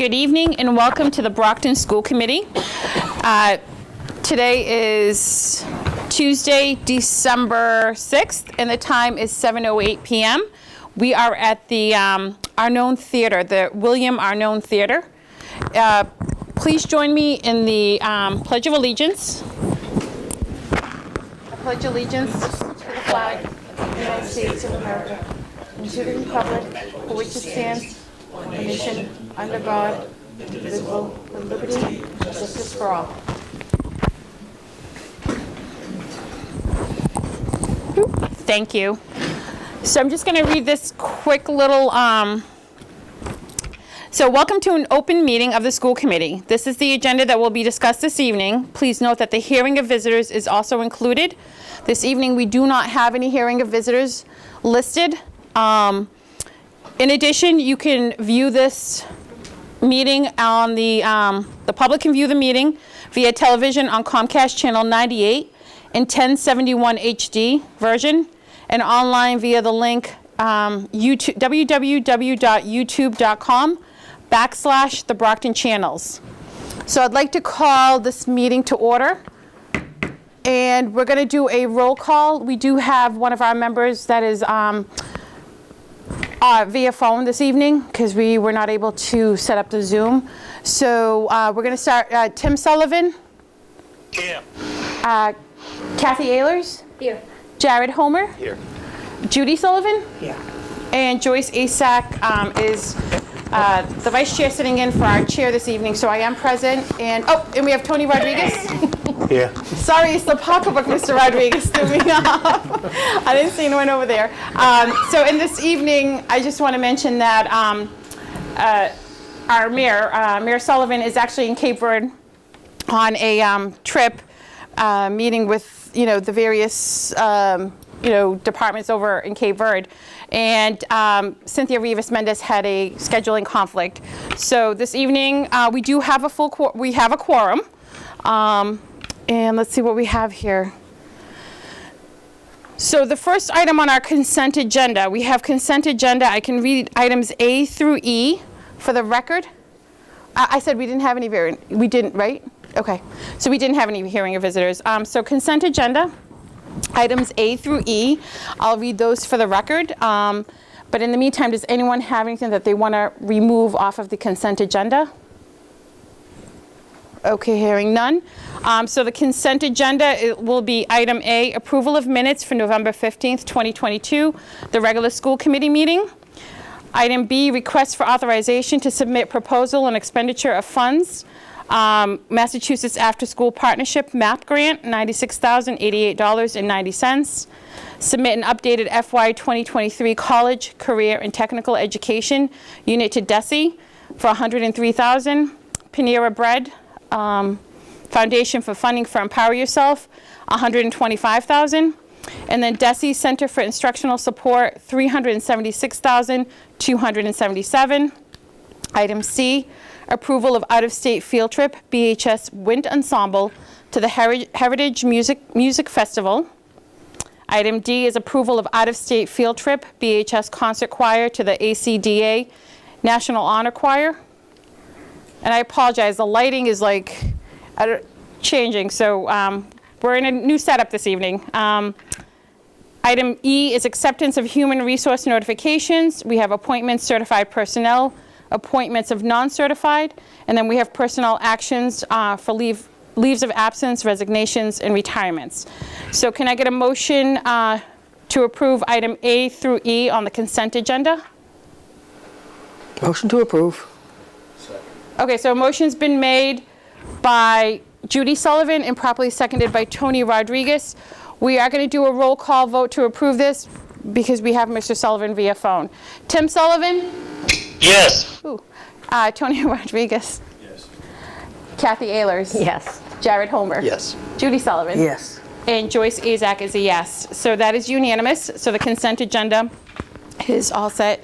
Good evening and welcome to the Brockton School Committee. Today is Tuesday, December 6th, and the time is 7:08 p.m. We are at the Arnone Theater, the William Arnone Theater. Please join me in the Pledge of Allegiance. I pledge allegiance to the flag of the United States of America and to the republic for which it stands, one nation, under God, indivisible, with liberty and justice for all. Thank you. So I'm just going to read this quick little. So welcome to an open meeting of the school committee. This is the agenda that will be discussed this evening. Please note that the hearing of visitors is also included. This evening we do not have any hearing of visitors listed. In addition, you can view this meeting on the public can view the meeting via television on Comcast channel 98 and 1071 HD version, and online via the link YouTube, www.youtube.com/TheBrocktonChannels. So I'd like to call this meeting to order, and we're going to do a roll call. We do have one of our members that is via phone this evening because we were not able to set up the Zoom. So we're going to start. Tim Sullivan. Here. Kathy Ehlers. Here. Jared Homer. Here. Judy Sullivan. Here. And Joyce Asak is the vice chair sitting in for our chair this evening. So I am present. And we have Tony Rodriguez. Here. Sorry, it's the pocketbook, Mr. Rodriguez, threw me off. I didn't see anyone over there. So in this evening, I just want to mention that our mayor, Mayor Sullivan, is actually in Cape Verde on a trip, meeting with the various departments over in Cape Verde, and Cynthia Rivas Mendez had a scheduling conflict. So this evening we do have a quorum. And let's see what we have here. So the first item on our consent agenda, we have consent agenda. I can read items A through E for the record. I said we didn't have any we didn't, right? Okay. So we didn't have any hearing of visitors. So consent agenda, items A through E. I'll read those for the record. But in the meantime, does anyone have anything that they want to remove off of the consent agenda? Okay, hearing none. So the consent agenda, it will be item A, approval of minutes for November 15th, 2022, the regular school committee meeting. Item B, request for authorization to submit proposal and expenditure of funds. Massachusetts After School Partnership MAP grant, $96,088.90. Submit an updated FY 2023 college, career, and technical education unit to DESE for $103,000. Panera Bread Foundation for funding for Empower Yourself, $125,000. And then DESE Center for Instructional Support, $376,277. Item C, approval of out-of-state field trip, BHS Wind Ensemble to the Heritage Music Festival. Item D is approval of out-of-state field trip, BHS Concert Choir to the ACDA National Honor Choir. And I apologize, the lighting is like changing, so we're in a new setup this evening. Item E is acceptance of human resource notifications. We have appointments, certified personnel, appointments of non-certified, and then we have personnel actions for leaves of absence, resignations, and retirements. So can I get a motion to approve item A through E on the consent agenda? Motion to approve. Okay, so a motion's been made by Judy Sullivan and properly seconded by Tony Rodriguez. We are going to do a roll call vote to approve this because we have Mr. Sullivan via phone. Tim Sullivan? Yes. Ooh. Tony Rodriguez? Yes. Kathy Ehlers? Yes. Jared Homer? Yes. Judy Sullivan? Yes. And Joyce Asak is a yes. So that is unanimous. So the consent agenda is all set.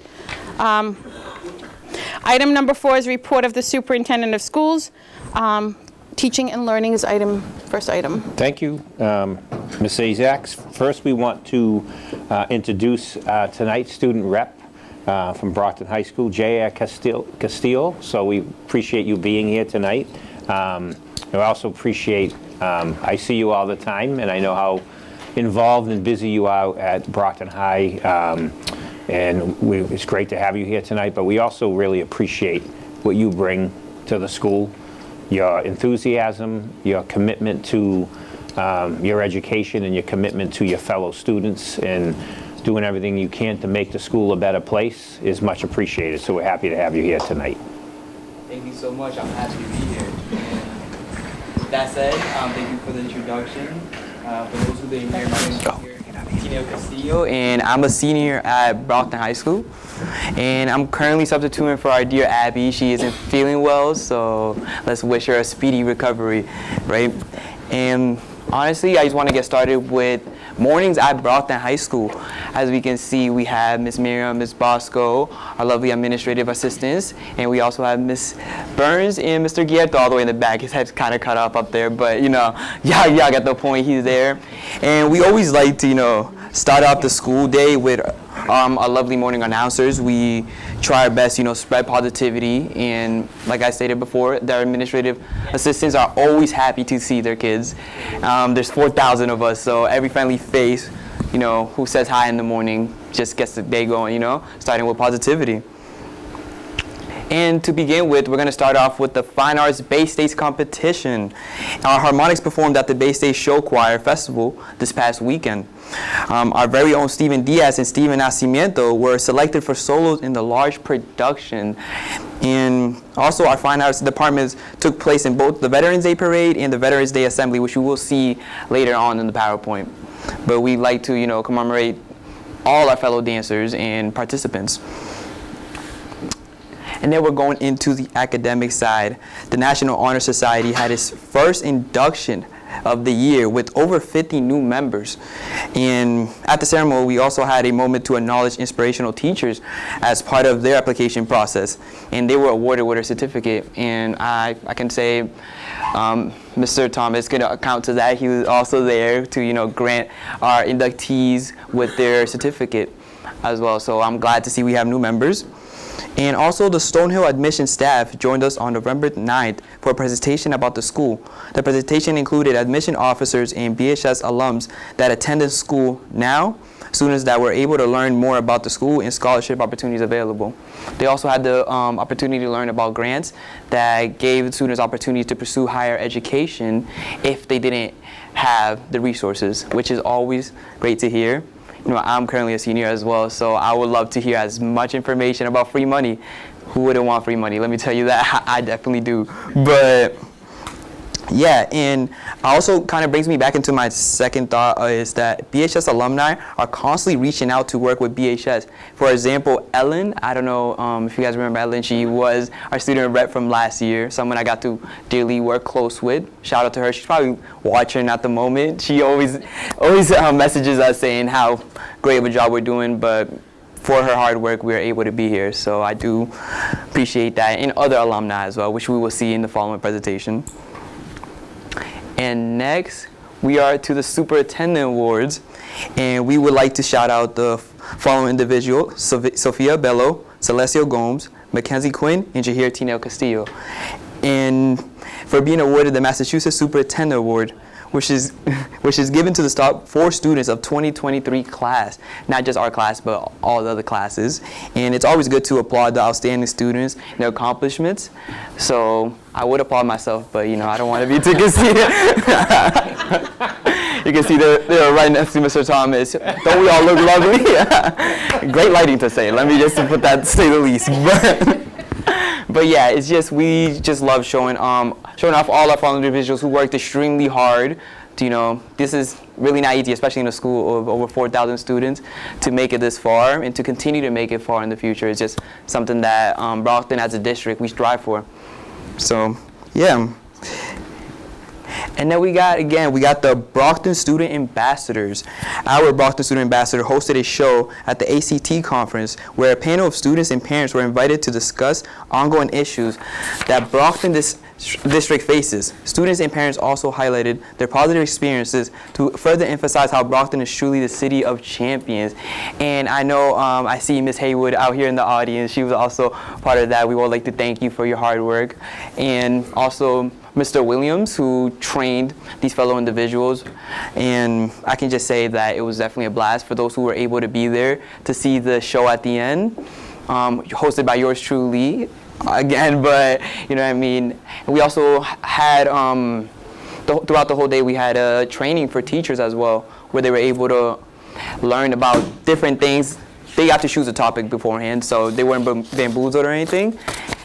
Item number 4 is report of the superintendent of schools. Teaching and learning is first item. Thank you, Ms. Asak. First, we want to introduce tonight's student rep, from Brockton High School, J.R. Castillo. So we appreciate you being here tonight. I also appreciate, I see you all the time, and I know how involved and busy you are at Brockton High. It's great to have you here tonight, but we also really appreciate what you bring to the school, your enthusiasm, your commitment to your education, and your commitment to your fellow students, and doing everything you can to make the school a better place is much appreciated. So we're happy to have you here tonight. Thank you so much. I'm happy to be here. And with that said, thank you for the introduction. For those who didn't hear, my name is Tino Castillo, and I'm a senior at Brockton High School. And I'm currently substituting for our dear Abby. She isn't feeling well, so let's wish her a speedy recovery, right? And honestly, I just want to get started with mornings at Brockton High School. As we can see, we have Miss Miriam, Miss Bosco, our lovely administrative assistants, and we also have Miss Burns and Mr. Guierto all the way in the back. His head's kind of cut off up there, but you know, y'all got the point. He's there. And we always like to, you know, start off the school day with our lovely morning announcers. We try our best, you know, spread positivity, and like I stated before, their administrative assistants are always happy to see their kids. There's 4,000 of us, so every friendly face, you know, who says hi in the morning just gets the day going, you know, starting with positivity. And to begin with, we're going to start off with the Fine Arts Bay States competition. Our harmonics performed at the Bay State Show Choir Festival this past weekend. Our very own Steven Diaz and Steven Nacimiento were selected for solos in the large production. And also our Fine Arts departments took place in both the Veterans Day Parade and the Veterans Day Assembly, which you will see later on in the PowerPoint. But we like to, you know, commemorate all our fellow dancers and participants. And then we're going into the academic side. The National Honor Society had its first induction of the year with over 50 new members. And at the ceremony, we also had a moment to acknowledge inspirational teachers as part of their application process. And they were awarded with a certificate. And I can say Mr. Thomas can account to that. He was also there to, you know, grant our inductees with their certificate as well. So I'm glad to see we have new members. And also the Stonehill admission staff joined us on November 9th for a presentation about the school. The presentation included admission officers and BHS alums that attended school now, students that were able to learn more about the school and scholarship opportunities available. They also had the opportunity to learn about grants that gave students opportunities to pursue higher education if they didn't have the resources, which is always great to hear. You know, I'm currently a senior as well, so I would love to hear as much information about free money. Who wouldn't want free money? Let me tell you that. I definitely do. But yeah, and also kind of brings me back into my second thought is that BHS alumni are constantly reaching out to work with BHS. For example, Ellen, I don't know if you guys remember Ellen, she was our student rep from last year, someone I got to dearly work close with. Shout out to her. She's probably watching at the moment. She always messages us saying how great of a job we're doing, but for her hard work, we are able to be here. So I do appreciate that, and other alumni as well, which we will see in the following presentation. And next, we are to the Superintendent Awards, and we would like to shout out the following individuals: Sophia Bello, Celestia Gomes, Mackenzie Quinn, and Jahir Tinel Castillo. And for being awarded the Massachusetts Superintendent Award, which is given to the top 4 students of 2023 class, not just our class, but all the other classes. And it's always good to applaud the outstanding students and their accomplishments. So I would applaud myself, but you know, I don't want to be too conceited. You can see they're right next to Mr. Thomas. Don't we all look lovely? Great lighting to say. Let me just put that to say the least. But yeah, it's just, we just love showing off all our fallen individuals who worked extremely hard. You know, this is really not easy, especially in a school of over 4,000 students, to make it this far and to continue to make it far in the future. It's just something that Brockton as a district, we strive for. So, yeah. And then we got the Brockton Student Ambassadors. Our Brockton Student Ambassador hosted a show at the ACT conference where a panel of students and parents were invited to discuss ongoing issues that Brockton district faces. Students and parents also highlighted their positive experiences to further emphasize how Brockton is truly the city of champions. And I know I see Ms. Haywood out here in the audience. She was also part of that. We would like to thank you for your hard work. And also Mr. Williams, who trained these fellow individuals. And I can just say that it was definitely a blast for those who were able to be there to see the show at the end, hosted by yours truly again, but you know what I mean. And we also had, throughout the whole day, we had a training for teachers as well, where they were able to learn about different things. They got to choose a topic beforehand, so they weren't bamboozled or anything.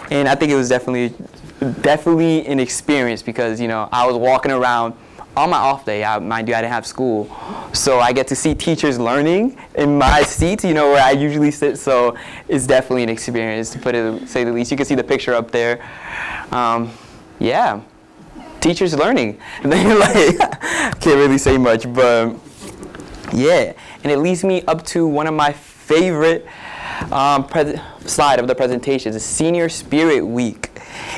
And I think it was definitely an experience because, you know, I was walking around on my off day. Mind you, I didn't have school, so I get to see teachers learning in my seat, you know, where I usually sit. So it's definitely an experience, to say the least. You can see the picture up there. Yeah, teachers learning. Like, can't really say much, but yeah. And it leads me up to one of my favorite slide of the presentation, is Senior Spirit Week.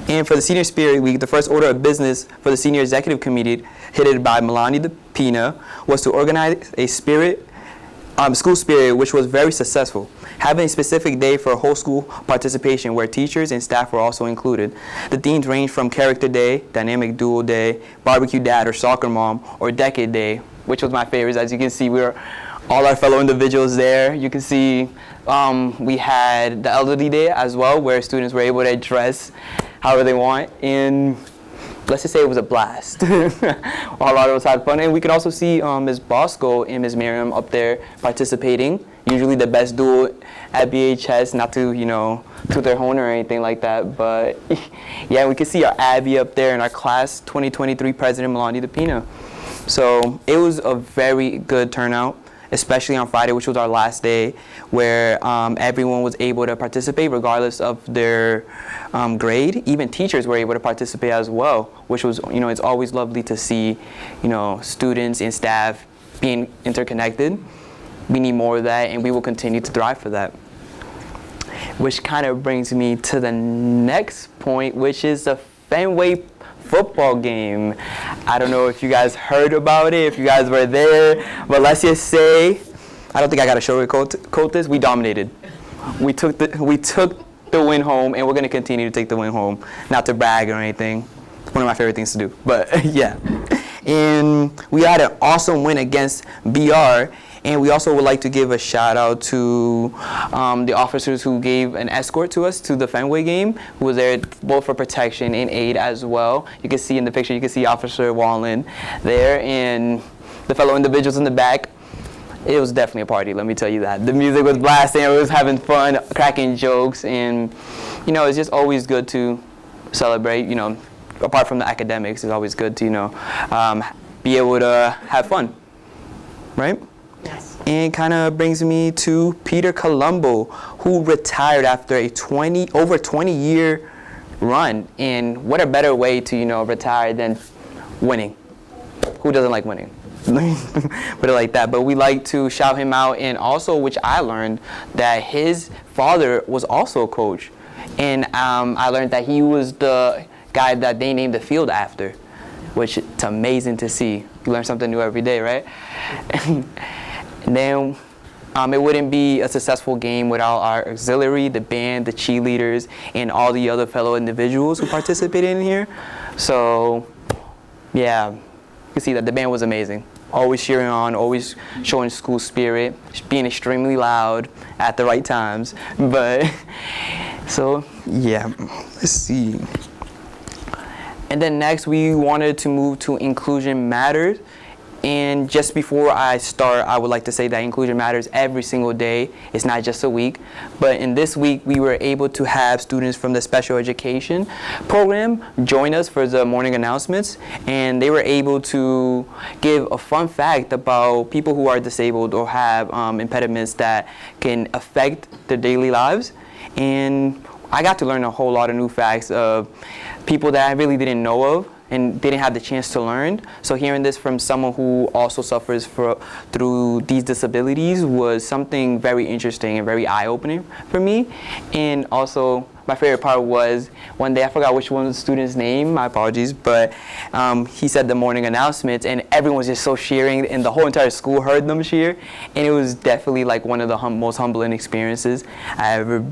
And for the Senior Spirit Week, the first order of business for the Senior Executive Committee, headed by Melanie DePina, was to organize a school spirit, which was very successful, having a specific day for whole school participation where teachers and staff were also included. The themes range from Character Day, Dynamic Duo Day, Barbecue Dad or Soccer Mom, or Decade Day, which was my favorite. As you can see, we were all our fellow individuals there. You can see we had the Elderly Day as well, where students were able to dress however they want. And let's just say it was a blast. A lot of us had fun. And we could also see Ms. Bosco and Ms. Miriam up there participating. Usually the best duo at BHS, not to, you know, toot their horn or anything like that. But yeah, we could see our Abby up there and our class 2023 president, Melanie DePina. So it was a very good turnout, especially on Friday, which was our last day, where everyone was able to participate regardless of their grade. Even teachers were able to participate as well, which was, you know, it's always lovely to see, you know, students and staff being interconnected. We need more of that, and we will continue to thrive for that. Which kind of brings me to the next point, which is the Fenway football game. I don't know if you guys heard about it, if you guys were there, but let's just say, I don't think I got to sugarcoat this. We dominated. We took the win home, and we're going to continue to take the win home. Not to brag or anything. It's one of my favorite things to do, but yeah. And we had an awesome win against BR. And we also would like to give a shout out to the officers who gave an escort to us to the Fenway game, who was there both for protection and aid as well. You can see in the picture, you can see Officer Wallen there and the fellow individuals in the back. It was definitely a party, let me tell you that. The music was blasting, it was having fun, cracking jokes, and you know, it's just always good to celebrate, you know, apart from the academics, it's always good to, you know, be able to have fun, right? Yes. And kind of brings me to Peter Colombo, who retired after a over 20-year run. And what a better way to, you know, retire than winning. Who doesn't like winning? Put it like that. But we like to shout him out. And also, which I learned, that his father was also a coach. And I learned that he was the guy that they named the field after, which it's amazing to see. You learn something new every day, right? And then it wouldn't be a successful game without our auxiliary, the band, the cheerleaders, and all the other fellow individuals who participated in here. So, yeah, you can see that the band was amazing. Always cheering on, always showing school spirit, being extremely loud at the right times. But, so, yeah, let's see. And then next, we wanted to move to Inclusion Matters. And just before I start, I would like to say that inclusion matters every single day. It's not just a week. But in this week, we were able to have students from the special education program join us for the morning announcements. And they were able to give a fun fact about people who are disabled or have impediments that can affect their daily lives. And I got to learn a whole lot of new facts of people that I really didn't know of. and didn't have the chance to learn. So hearing this from someone who also suffers through these disabilities was something very interesting and very eye-opening for me. And also, my favorite part was one day, I forgot which one was the student's name, my apologies, but he said the morning announcements, and everyone was just so cheering, and the whole entire school heard them cheer, and it was definitely like one of the most humbling experiences I ever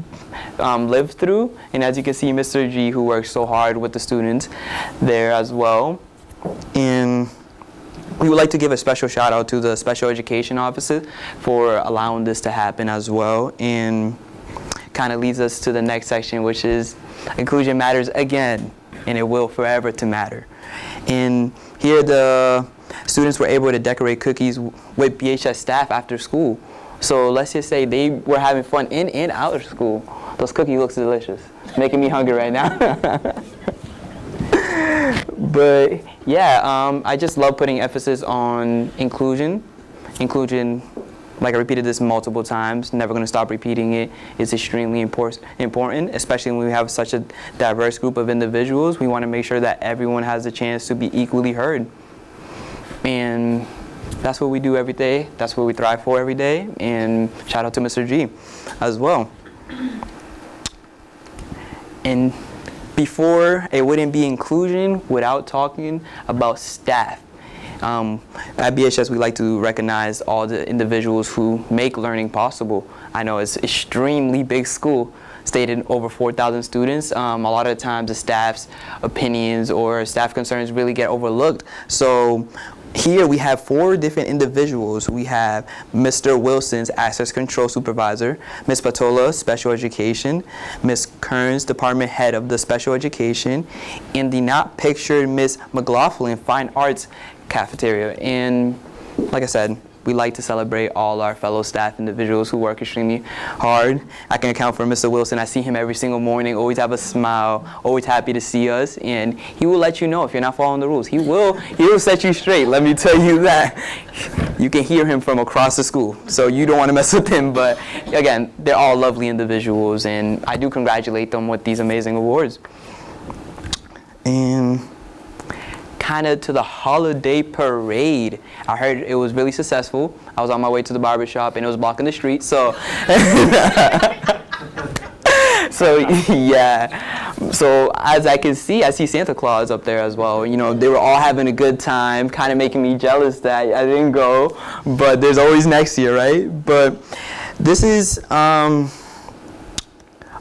lived through. And as you can see, Mr. G, who works so hard with the students there as well. And we would like to give a special shout out to the special education officer for allowing this to happen as well. And kind of leads us to the next section, which is inclusion matters again, and it will forever to matter. And here the students were able to decorate cookies with BHS staff after school. So let's just say they were having fun in and out of school. Those cookies look delicious, making me hungry right now. But yeah, I just love putting emphasis on inclusion. Inclusion, like I repeated this multiple times, never going to stop repeating it. It's extremely important, especially when we have such a diverse group of individuals. We want to make sure that everyone has the chance to be equally heard. And that's what we do every day. That's what we thrive for every day. And shout out to Mr. G as well. And before, it wouldn't be inclusion without talking about staff. At BHS, we like to recognize all the individuals who make learning possible. I know it's extremely big school, stated over 4,000 students. A lot of the times the staff's opinions or staff concerns really get overlooked. So here we have 4 different individuals. We have Mr. Wilson's Access Control Supervisor, Ms. Patola, Special Education, Ms. Kearns, Department Head of the Special Education, and the not pictured Ms. McLaughlin, Fine Arts Cafeteria. And like I said, we like to celebrate all our fellow staff individuals who work extremely hard. I can account for Mr. Wilson. I see him every single morning, always have a smile, always happy to see us, and he will let you know if you're not following the rules. He will set you straight, let me tell you that. You can hear him from across the school, so you don't want to mess with him. But again, they're all lovely individuals, and I do congratulate them with these amazing awards. And kind of to the holiday parade. I heard it was really successful. I was on my way to the barber shop and it was blocking the street, so so yeah. So as I can see, I see Santa Claus up there as well. You know, they were all having a good time, kind of making me jealous that I didn't go, but there's always next year, right? But this is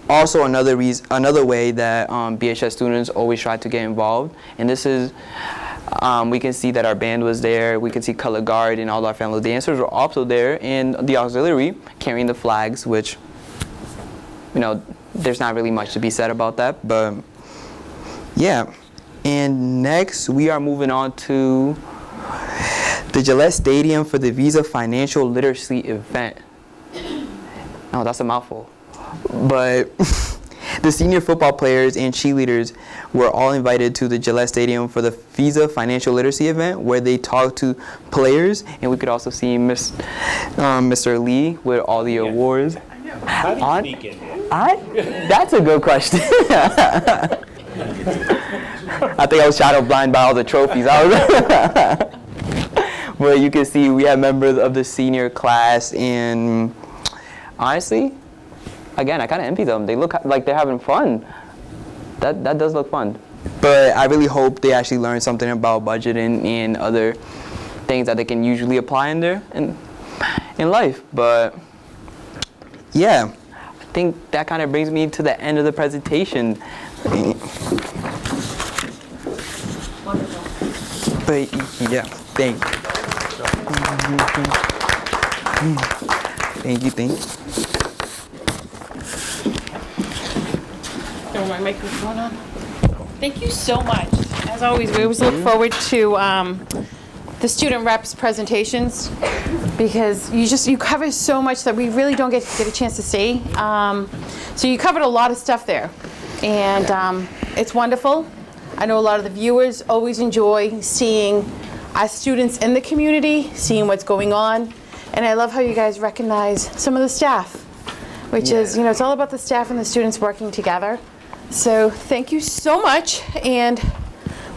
also another way that BHS students always try to get involved, and this is we can see that our band was there. We can see color guard and all our fellow dancers were also there, and the auxiliary carrying the flags, which, you know, there's not really much to be said about that, but yeah. And next we are moving on to the Gillette Stadium for the Visa Financial Literacy event. Oh, that's a mouthful. But the senior football players and cheerleaders were all invited to the Gillette Stadium for the Visa Financial Literacy event, where they talked to players, and we could also see Mr. Lee with all the awards. How do you sneak in here? That's a good question. I think I was shadow blind by all the trophies. But you can see we have members of the senior class, and honestly, again, I kind of envy them. They look like they're having fun. That does look fun. But I really hope they actually learn something about budgeting and other things that they can usually apply in life. But yeah, I think that kind of brings me to the end of the presentation. But yeah, thank you. Thank you. My microphone on. Thank you so much. As always, we always look forward to the student reps presentations, because you cover so much that we really don't get a chance to see. So you covered a lot of stuff there, and it's wonderful. I know a lot of the viewers always enjoy seeing our students in the community, seeing what's going on, and I love how you guys recognize some of the staff, which is, you know, it's all about the staff and the students working together. So thank you so much, and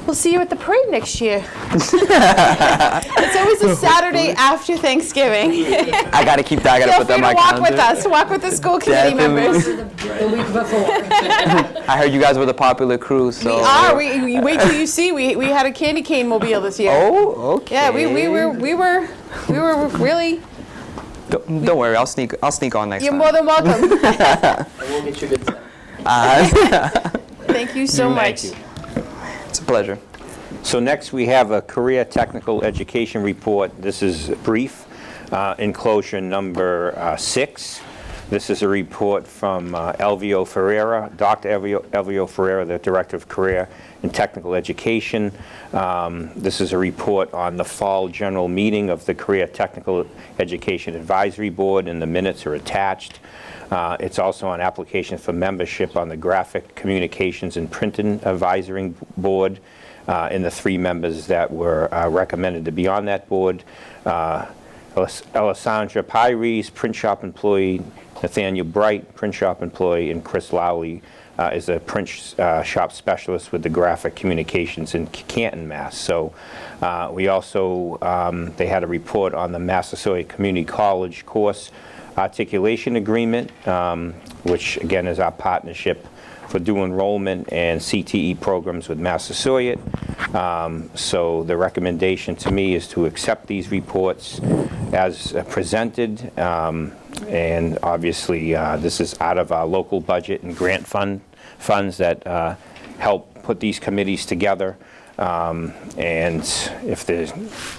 We'll see you at the parade next year. It's always a Saturday after Thanksgiving. I gotta keep that. I gotta Feel put that free in my to walk calendar. with us. Walk with the school committee members. The week before. I heard you guys were the popular crew, so. We are. We wait till you see. We had a candy cane mobile this year. Oh, okay. Yeah, we were really. Don't worry, I'll sneak on next You're time. more than welcome. I will get you good stuff. Thank you so much. Thank you. It's a pleasure. So next we have a career technical education report. This is brief, enclosure number 6. This is a report from Elvio Ferreira, Dr. Elvio Ferreira, the Director of Career and Technical Education. This is a report on the fall general meeting of the Career Technical Education Advisory Board, and the minutes are attached. It's also an application for membership on the Graphic Communications and Printing Advisory Board, and the 3 members that were recommended to be on that board. Alessandra Pyres, print shop employee, Nathaniel Bright, print shop employee, and Chris Lowley is a print shop specialist with the Graphic Communications in Canton, Mass. So we also, they had a report on the Massasoit Community College course articulation agreement, which again is our partnership for dual enrollment and CTE programs with Massasoit. So the recommendation to me is to accept these reports as presented, and obviously this is out of our local budget and grant funds that help put these committees together. And if there's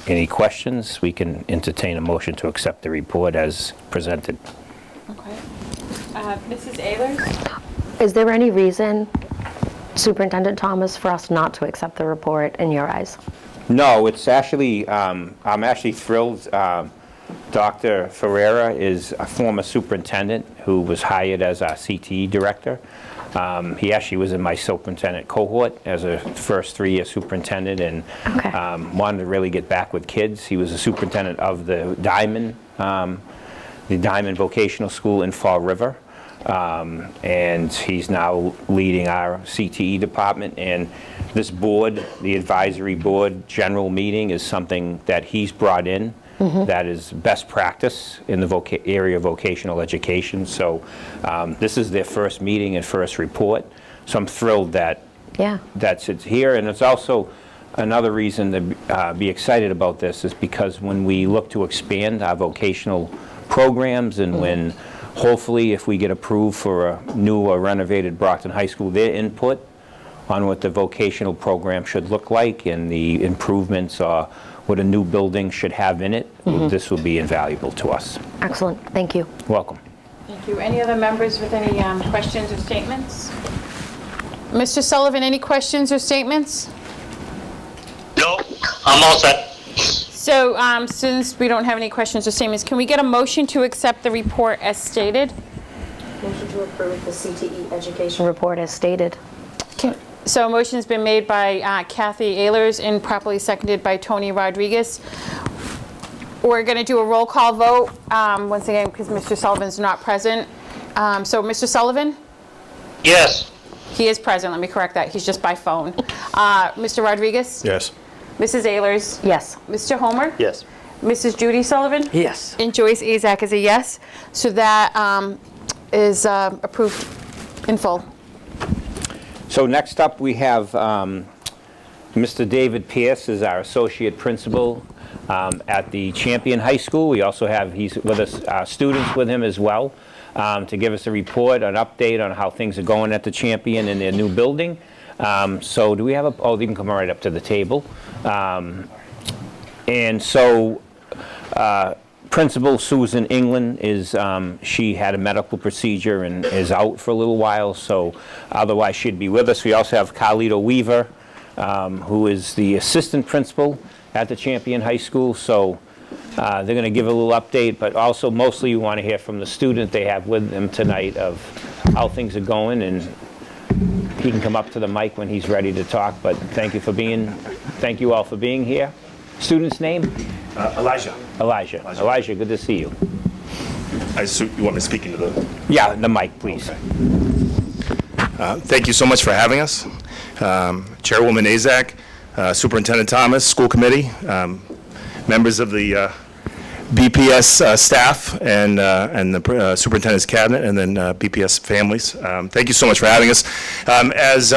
any questions, we can entertain a motion to accept the report as presented. Okay. Mrs. Ehlers? Is there any reason, Superintendent Thomas, for us not to accept the report in your eyes? No, it's actually, I'm actually thrilled. Dr. Ferreira is a former superintendent who was hired as our CTE director. He actually was in my superintendent cohort as a first 3-year superintendent, and Okay. wanted to really get back with kids. He was a superintendent of the Diamond Vocational School in Fall River. And he's now leading our CTE department, and this board, the advisory board general meeting, is something that he's brought in that is best practice in the area of vocational education. So this is their first meeting and first report, so I'm thrilled that that's it's here. And it's also another reason to be excited about this is because when we look to expand our vocational programs, and when hopefully, if we get approved for a new or renovated Brockton High School, their input on what the vocational program should look like and the improvements or what a new building should have in it, this will be invaluable to us. Excellent, thank you. Welcome. Thank you. Any other members with any questions or statements? Mr. Sullivan, any questions or statements? No, I'm all set. So since we don't have any questions or statements, can we get a motion to accept the report as stated? Motion to approve the CTE education. Report as stated. So a motion's been made by Kathy Ehlers and properly seconded by Tony Rodriguez. We're going to do a roll call vote, once again, because Mr. Sullivan's not present. So Mr. Sullivan? Yes. He is present, let me correct that, he's just by phone. Mr. Rodriguez? Yes. Mrs. Ehlers? Yes. Mr. Homer? Yes. Mrs. Judy Sullivan? Yes. And Joyce Azak is a yes. So that is approved in full. So next up, we have Mr. David Pierce is our associate principal at the Champion High School. We also have, he's with us, students with him as well, to give us a report, an update on how things are going at the Champion in their new building. So do we have oh, they can come right up to the table. And so Principal Susan England is, she had a medical procedure and is out for a little while, so otherwise she'd be with us. We also have Carlito Weaver, who is the assistant principal at the Champion High School, so they're going to give a little update, but also mostly you want to hear from the student they have with them tonight of how things are going, and he can come up to the mic when he's ready to talk, but thank you all for being here. Student's name? Elijah. Elijah, good to see you. You want me to speak into the... Yeah, the mic, please. Thank you so much for having us. Chairwoman Azak, Superintendent Thomas, school committee, members of the BPS staff, and the superintendent's cabinet, and then BPS families. Thank you so much for having us. As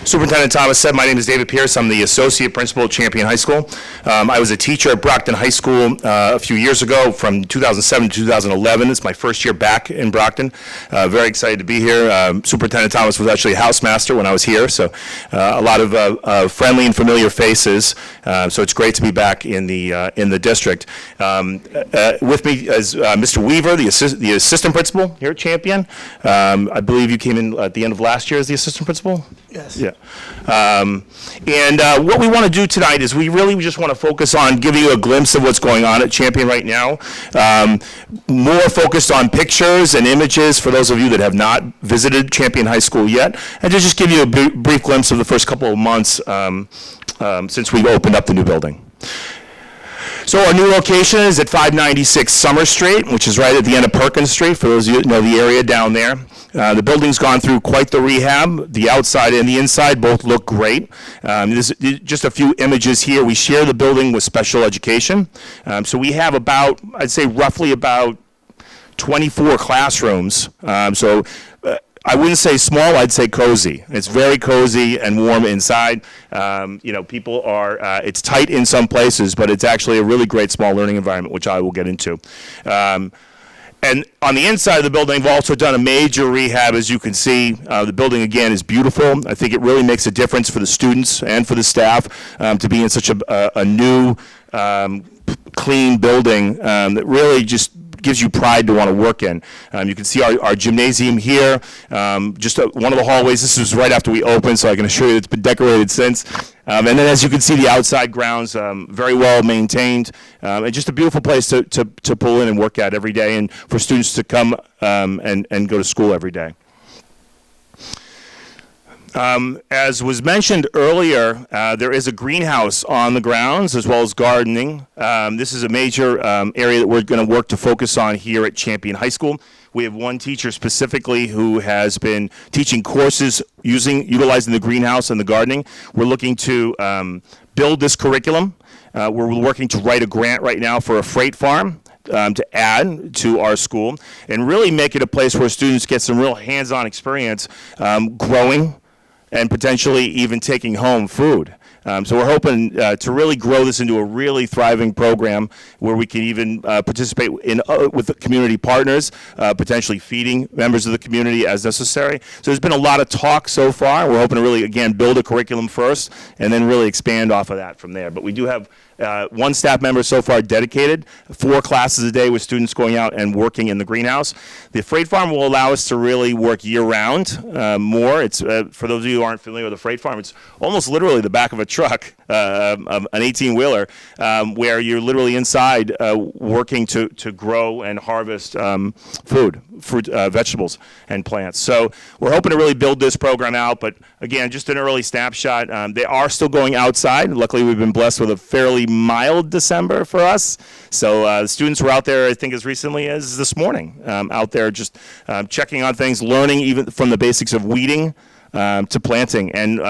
Superintendent Thomas said, my name is David Pierce. I'm the associate principal at Champion High School. I was a teacher at Brockton High School a few years ago, from 2007 to 2011. It's my first year back in Brockton. Very excited to be here. Superintendent Thomas was actually a housemaster when I was here, so a lot of friendly and familiar faces. So it's great to be back in the district. With me is Mr. Weaver, the assistant principal here at Champion. I believe you came in at the end of last year as the assistant principal? Yes. Yeah. What we want to do tonight is we really just want to focus on giving you a glimpse of what's going on at Champion right now. More focused on pictures and images for those of you that have not visited Champion High School yet, and to just give you a brief glimpse of the first couple of months since we've opened up the new building. So our new location is at 596 Summer Street, which is right at the end of Perkins Street, for those of you that know the area down there. The building's gone through quite the rehab. The outside and the inside both look great. There's just a few images here. We share the building with special education. So we have about, I'd say roughly about 24 classrooms. I wouldn't say small, I'd say cozy. It's very cozy and warm inside. People are, it's tight in some places, but it's actually a really great small learning environment, which I will get into. And on the inside of the building, we've also done a major rehab, as you can see. The building, again, is beautiful. I think it really makes a difference for the students and for the staff to be in such a new, clean building that really just gives you pride to want to work in. You can see our gymnasium here, just one of the hallways. This was right after we opened, so I can assure you it's been decorated since. And then, as you can see, the outside grounds, very well maintained, and just a beautiful place to pull in and work at every day, and for students to come and go to school every day. As was mentioned earlier, there is a greenhouse on the grounds as well as gardening. This is a major area that we're going to work to focus on here at Champion High School. We have one teacher specifically who has been teaching courses utilizing the greenhouse and the gardening. We're looking to build this curriculum. We're working to write a grant right now for a freight farm to add to our school and really make it a place where students get some real hands-on experience growing and potentially even taking home food. So we're hoping to really grow this into a really thriving program where we can even participate with community partners, potentially feeding members of the community as necessary. So there's been a lot of talk so far. We're hoping to really, again, build a curriculum first and then really expand off of that from there. But we do have one staff member so far dedicated, 4 classes a day with students going out and working in the greenhouse. The freight farm will allow us to really work year-round more. It's for those of you who aren't familiar with the freight farm, it's almost literally the back of a truck, an 18-wheeler, where you're literally inside working to grow and harvest food, fruit, vegetables, and plants. So we're hoping to really build this program out, but again, just an early snapshot. They are still going outside. Luckily, we've been blessed with a fairly mild December for us. So the students were out there, I think, as recently as this morning, out there just checking on things, learning even from the basics of weeding to planting. And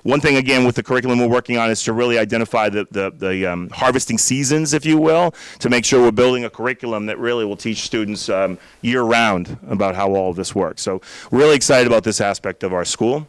one thing, again, with the curriculum we're working on is to really identify the harvesting seasons, if you will, to make sure we're building a curriculum that really will teach students year-round about how all of this works. So we're really excited about this aspect of our school.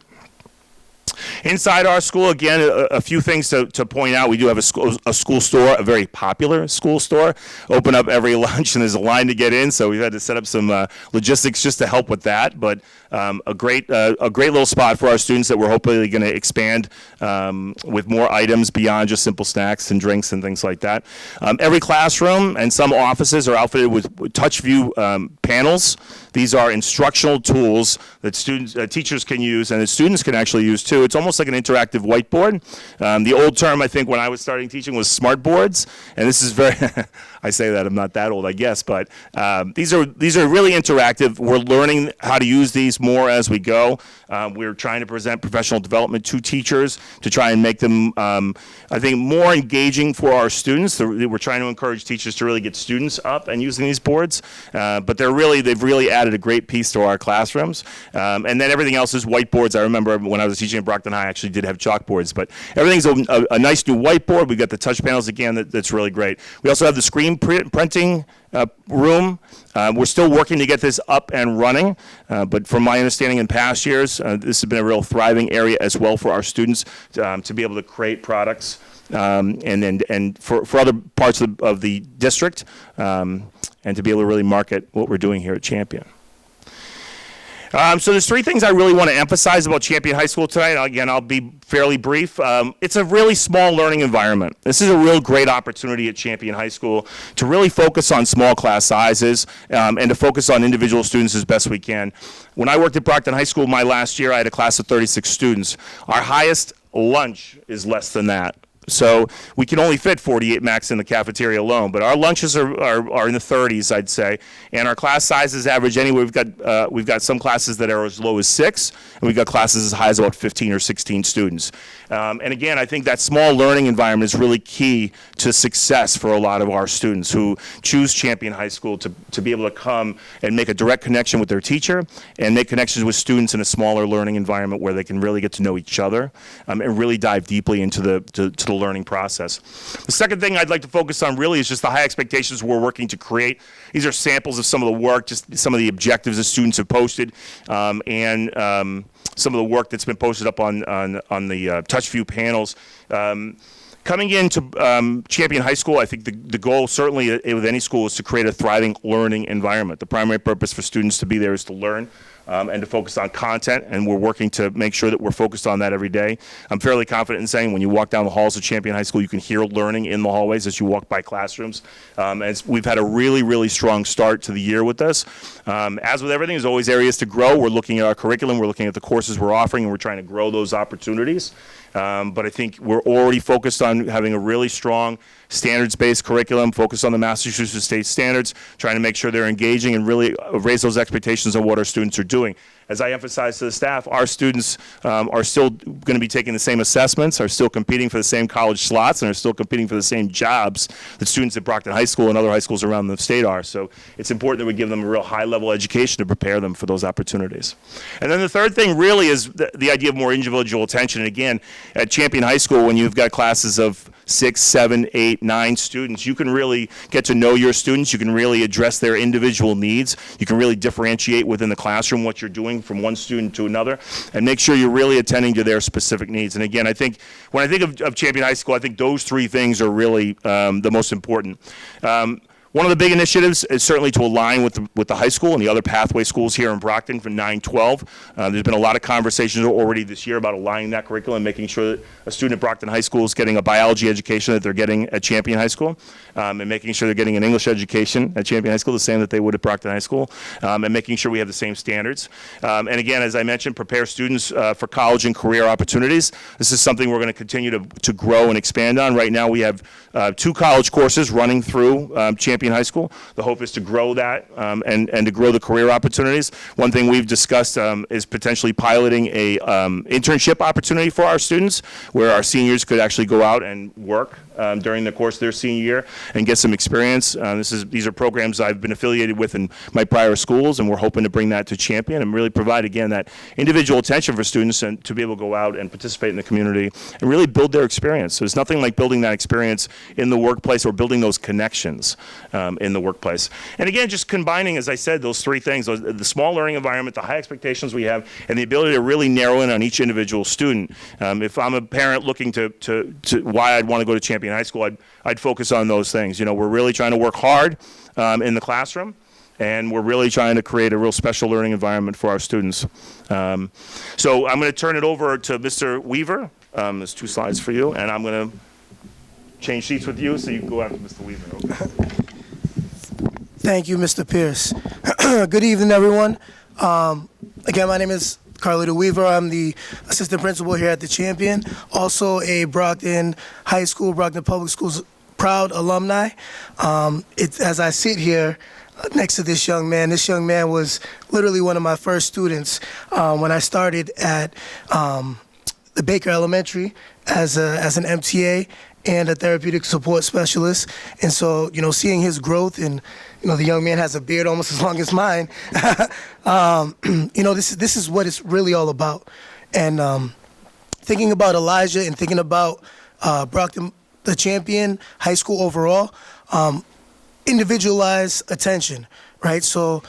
Inside our school, again, a few things to point out. We do have a school store, a very popular school store. Open up every lunch, and there's a line to get in, so we've had to set up some logistics just to help with that. But a great little spot for our students that we're hopefully going to expand with more items beyond just simple snacks and drinks and things like that. Every classroom and some offices are outfitted with touch view panels. These are instructional tools that teachers can use and that students can actually use too. It's almost like an interactive whiteboard. The old term, I think, when I was starting teaching was smart boards, and this is very, I say that, I'm not that old, I guess, but these are really interactive. We're learning how to use these more as we go. We're trying to present professional development to teachers to try and make them, I think, more engaging for our students. We're trying to encourage teachers to really get students up and using these boards, but they've really added a great piece to our classrooms. And then everything else is whiteboards. I remember when I was teaching at Brockton High, I actually did have chalkboards, but everything's a nice new whiteboard. We've got the touch panels again, that's really great. We also have the screen printing room. We're still working to get this up and running, but from my understanding in past years, this has been a real thriving area as well for our students to be able to create products and for other parts of the district, and to be able to really market what we're doing here at Champion. So there's three things I really want to emphasize about Champion High School tonight. Again, I'll be fairly brief. It's a really small learning environment. This is a real great opportunity at Champion High School to really focus on small class sizes and to focus on individual students as best we can. When I worked at Brockton High School my last year, I had a class of 36 students. Our highest lunch is less than that. So we can only fit 48 max in the cafeteria alone, but our lunches are in the 30s, I'd say, and our class sizes average anywhere. We've got some classes that are as low as 6, and we've got classes as high as about 15 or 16 students. And again, I think that small learning environment is really key to success for a lot of our students who choose Champion High School to be able to come and make a direct connection with their teacher and make connections with students in a smaller learning environment where they can really get to know each other and really dive deeply into the learning process. The second thing I'd like to focus on really is just the high expectations we're working to create. These are samples of some of the work, just some of the objectives that students have posted, and some of the work that's been posted up on the TouchView panels. Coming into Champion High School, I think the goal certainly with any school is to create a thriving learning environment. The primary purpose for students to be there is to learn and to focus on content, and we're working to make sure that we're focused on that every day. I'm fairly confident in saying when you walk down the halls of Champion High School, you can hear learning in the hallways as you walk by classrooms. And we've had a really, really strong start to the year with this. As with everything, there's always areas to grow. We're looking at our curriculum, we're looking at the courses we're offering, and we're trying to grow those opportunities. But I think we're already focused on having a really strong standards-based curriculum, focused on the Massachusetts state standards, trying to make sure they're engaging and really raise those expectations on what our students are doing. As I emphasize to the staff, our students are still going to be taking the same assessments, are still competing for the same college slots, and are still competing for the same jobs that students at Brockton High School and other high schools around the state are. So it's important that we give them a real high-level education to prepare them for those opportunities. And then the third thing really is the idea of more individual attention. And again, at Champion High School, when you've got classes of 6, 7, 8, 9 students, you can really get to know your students. You can really address their individual needs. You can really differentiate within the classroom what you're doing from one student to another and make sure you're really attending to their specific needs. And again, I think when I think of Champion High School, I think those three things are really the most important. One of the big initiatives is certainly to align with the high school and the other pathway schools here in Brockton for 9-12. There's been a lot of conversations already this year about aligning that curriculum, making sure that a student at Brockton High School is getting a biology education that they're getting at Champion High School, and making sure they're getting an English education at Champion High School the same that they would at Brockton High School, and making sure we have the same standards. And again, as I mentioned, prepare students for college and career opportunities. This is something we're going to continue to grow and expand on. Right now we have 2 college courses running through Champion High School. The hope is to grow that and to grow the career opportunities. One thing we've discussed is potentially piloting a internship opportunity for our students where our seniors could actually go out and work during the course of their senior year and get some experience. These are programs I've been affiliated with in my prior schools, and we're hoping to bring that to Champion and really provide, again, that individual attention for students and to be able to go out and participate in the community and really build their experience. So there's nothing like building that experience in the workplace or building those connections in the workplace. And again, just combining, as I said, those three things, the small learning environment, the high expectations we have, and the ability to really narrow in on each individual student. If I'm a parent looking to why I'd want to go to Champion High School, I'd focus on those things. You know, we're really trying to work hard in the classroom, and we're really trying to create a real special learning environment for our students. So I'm going to turn it over to Mr. Weaver. There's 2 slides for you, and I'm going to change seats with you so you can go after Mr. Weaver. Okay. Thank you, Mr. Pierce. Good evening, everyone. Again, my name is Carlito Weaver. I'm the assistant principal here at the Champion. Also a Brockton High School, Brockton Public Schools proud alumni. As I sit here next to this young man was literally one of my first students when I started at the Baker Elementary as an MTA and a therapeutic support specialist. And so, seeing his growth, and the young man has a beard almost as long as mine. This is what it's really all about. And thinking about Elijah and thinking about Brockton, the champion, high school overall, individualized attention, right? So,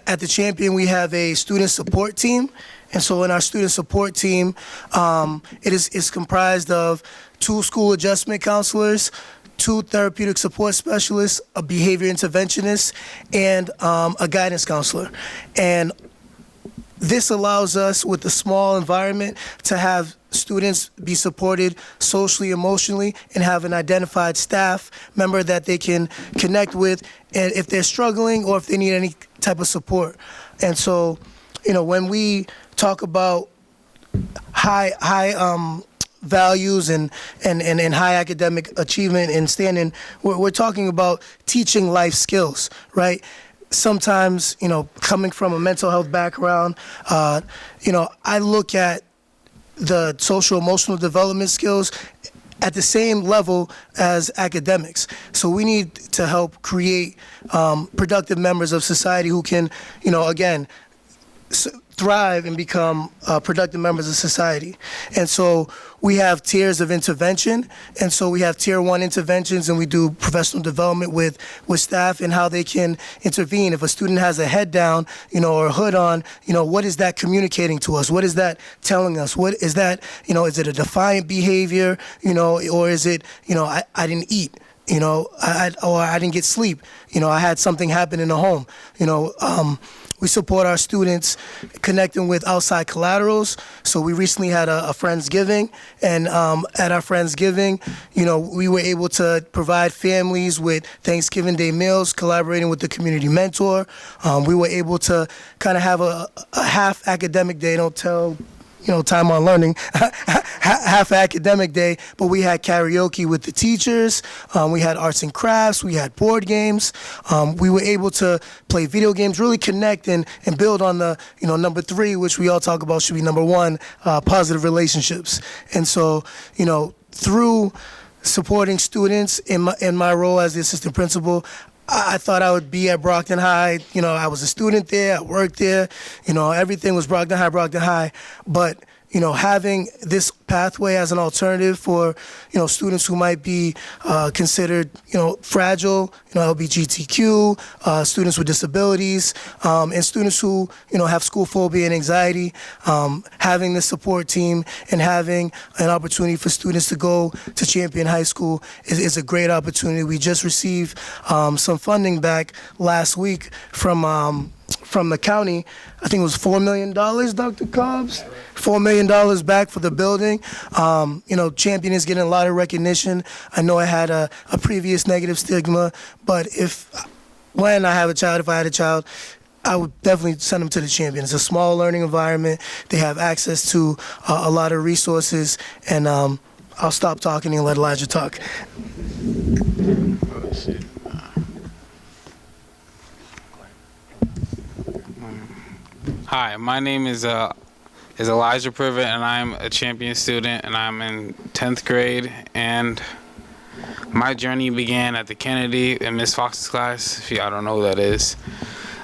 at the champion, we have a student support team. And so in our student support team, it is comprised of 2 school adjustment counselors, 2 therapeutic support specialists, a behavior interventionist, and a guidance counselor. And this allows us, with a small environment, to have students be supported socially, emotionally, and have an identified staff member that they can connect with, and if they're struggling or if they need any type of support. And so, when we talk about high values and high academic achievement and standing, we're talking about teaching life skills, right? Sometimes, coming from a mental health background, I look at the social emotional development skills at the same level as academics. So we need to help create productive members of society who can, again, thrive and become productive members of society. And so we have tiers of intervention. And so we have tier 1 interventions, and we do professional development with staff and how they can intervene. If a student has a head down, or a hood on, what is that communicating to us? What is that telling us? What is that, is it a defiant behavior, or is it, I didn't eat, or I didn't get sleep, I had something happen in the home, We support our students connecting with outside collaterals. So we recently had a Friendsgiving, and at our Friendsgiving, we were able to provide families with Thanksgiving Day meals, collaborating with the community mentor. We were able to kind of have a half academic day, don't tell time on learning, half academic day, but we had karaoke with the teachers, we had arts and crafts, we had board games, we were able to play video games, really connect and build on the, number 3, which we all talk about should be number 1, positive relationships. And so, through supporting students in my role as the assistant principal, I thought I would be at Brockton High. I was a student there, I worked there, everything was Brockton High. But, having this pathway as an alternative for, students who might be considered, fragile, LGBTQ, students with disabilities, and students who, have school phobia and anxiety, having this support team and having an opportunity for students to go to Champion High School is a great opportunity. We just received some funding back last week from the county. I think it was $4 million, Dr. Cobbs? $4 million back for the building. Champion is getting a lot of recognition. I know I had a previous negative stigma, but if I had a child, I would definitely send them to the Champion. It's a small learning environment. They have access to a lot of resources, and I'll stop talking and let Elijah talk. Hi, my name is Elijah Privet, and I'm a Champion student, and I'm in 10th grade. And my journey began at the Kennedy in Miss Fox's class, if y'all don't know who that is.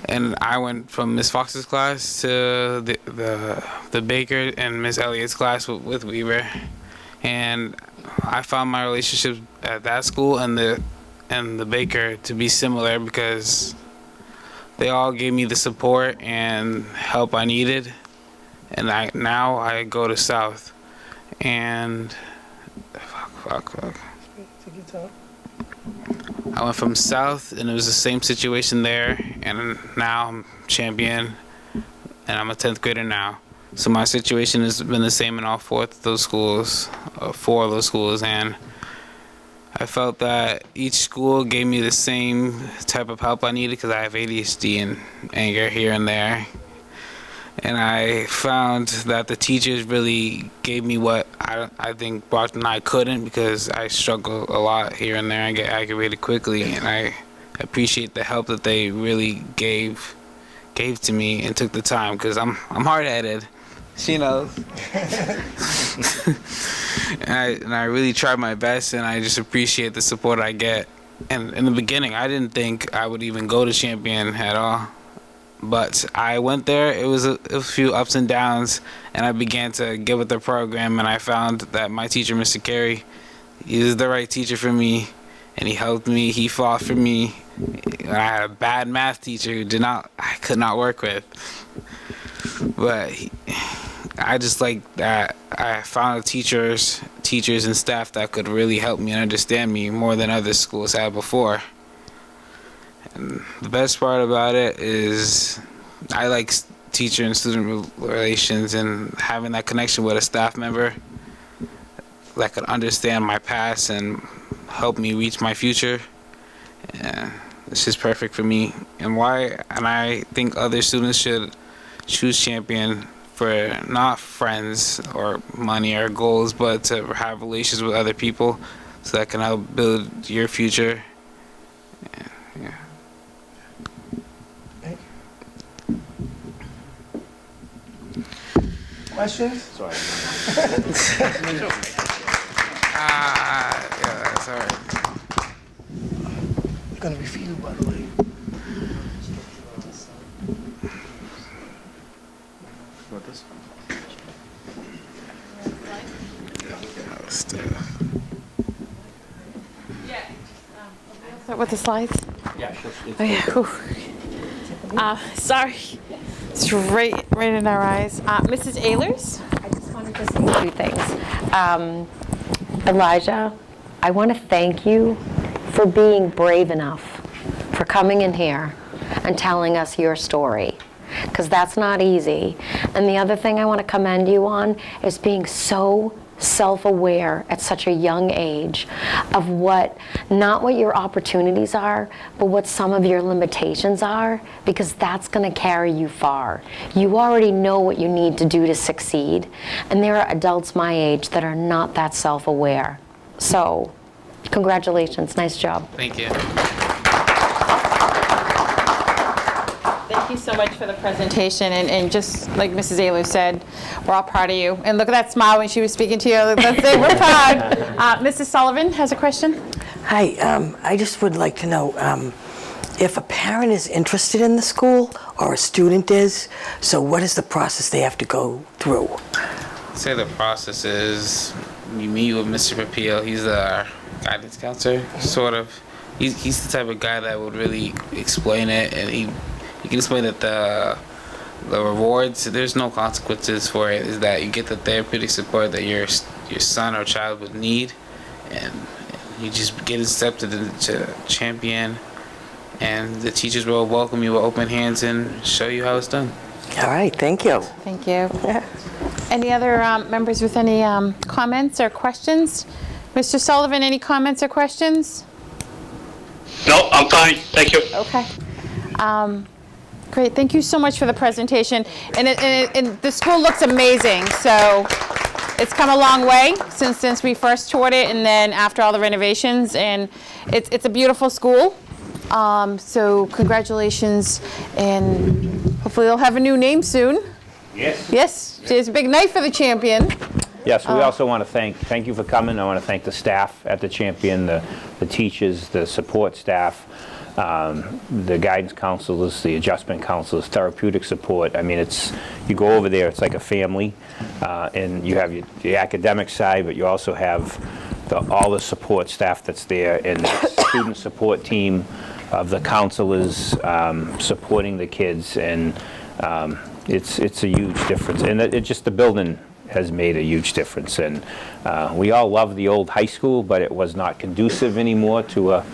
And I went from Miss Fox's class to the Baker and Miss Elliott's class with Weaver. And I found my relationships at that school and the Baker to be similar because they all gave me the support and help I needed. And now I go to South. And I went from South, and it was the same situation there, and now I'm Champion, and I'm a 10th grader now. So my situation has been the same in all 4 of those schools, and I felt that each school gave me the same type of help I needed because I have ADHD and anger here and there. and I found that the teachers really gave me what I think Brockton and I couldn't, because I struggle a lot here and there. I get aggravated quickly, and I appreciate the help that they really gave to me and took the time, because I'm hard-headed. She knows. and I really tried my best, and I just appreciate the support I get. And in the beginning, I didn't think I would even go to Champion at all. But I went there. It was a few ups and downs, and I began to get with the program, and I found that my teacher, Mr. Carey, he was the right teacher for me, and he helped me. He fought for me. I had a bad math teacher who I could not work with. But I just like that I found teachers and staff that could really help me and understand me more than other schools had before. And the best part about it is I like teacher and student relations, and having that connection with a staff member that could understand my past and help me reach my future. Yeah, it's just perfect for me. And I think other students should choose Champion for not friends or money or goals, but to have relations with other people so that can help build your future. Yeah. Questions? Sorry. Yeah, that's all right. You're gonna be feeded, by the way. Want this? Start with the slides. Yeah, sure. Oh yeah. Whew. Sorry. It's right in our eyes. Mrs. Ehlers? I just wanted to say 2 things. Elijah, I want to thank you for being brave enough, for coming in here and telling us your story, because that's not easy. And the other thing I want to commend you on is being so self-aware at such a young age of not what your opportunities are, but what some of your limitations are, because that's going to carry you far. You already know what you need to do to succeed, and there are adults my age that are not that self-aware. So, congratulations, nice job. Thank you. Thank you so much for the presentation, and just like Mrs. Ehlers said, we're all proud of you. And look at that smile when she was speaking to you. Let's say we're proud. Mrs. Sullivan has a question. Hi, I just would like to know if a parent is interested in the school or a student is, so what is the process they have to go through? I'd say the process is you meet with Mr. Papio. He's the guidance counselor, sort of. He's the type of guy that would really explain it, and he can explain that the rewards, there's no consequences for it, is that you get the therapeutic support that your son or child would need, and you just get accepted into Champion, and the teachers will welcome you with open hands and show you how it's done. All right, thank you. Thank you. Yeah. Any other members with any comments or questions? Mr. Sullivan, any comments or questions? No, I'm fine. Thank you. Okay. Great. Thank you so much for the presentation. And the school looks amazing. So it's come a long way since we first toured it, and then after all the renovations. And it's a beautiful school. So congratulations, and hopefully they'll have a new name soon. Yes. Yes. It's a big night for the Champion. Yes, we also want to thank you for coming. I want to thank the staff at the Champion, the teachers, the support staff, the guidance counselors, the adjustment counselors, therapeutic support. I mean, you go over there, it's like a family, and you have the academic side, but you also have all the support staff that's there, and the student support team of the counselors supporting the kids, and it's a huge difference. And the building has made a huge difference, and we all love the old high school, but it was not conducive anymore to a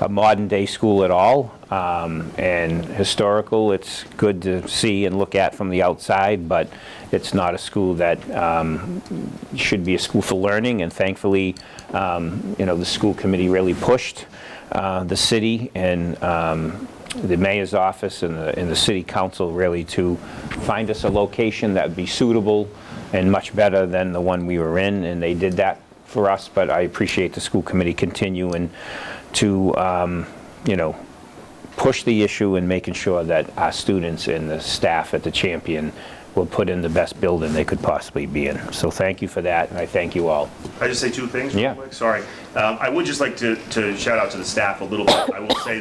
modern day school at all. And historical, it's good to see and look at from the outside, but it's not a school that should be a school for learning. And thankfully, the school committee really pushed the city and the mayor's office and the city council really to find us a location that would be suitable and much better than the one we were in, and they did that for us. But I appreciate the school committee continuing to, you know, push the issue and making sure that our students and the staff at the Champion will put in the best building they could possibly be in. So thank you for that, and I thank you all. Can I just say two things real Yeah. quick? Sorry. I would just like to shout out to the staff a little bit. I will say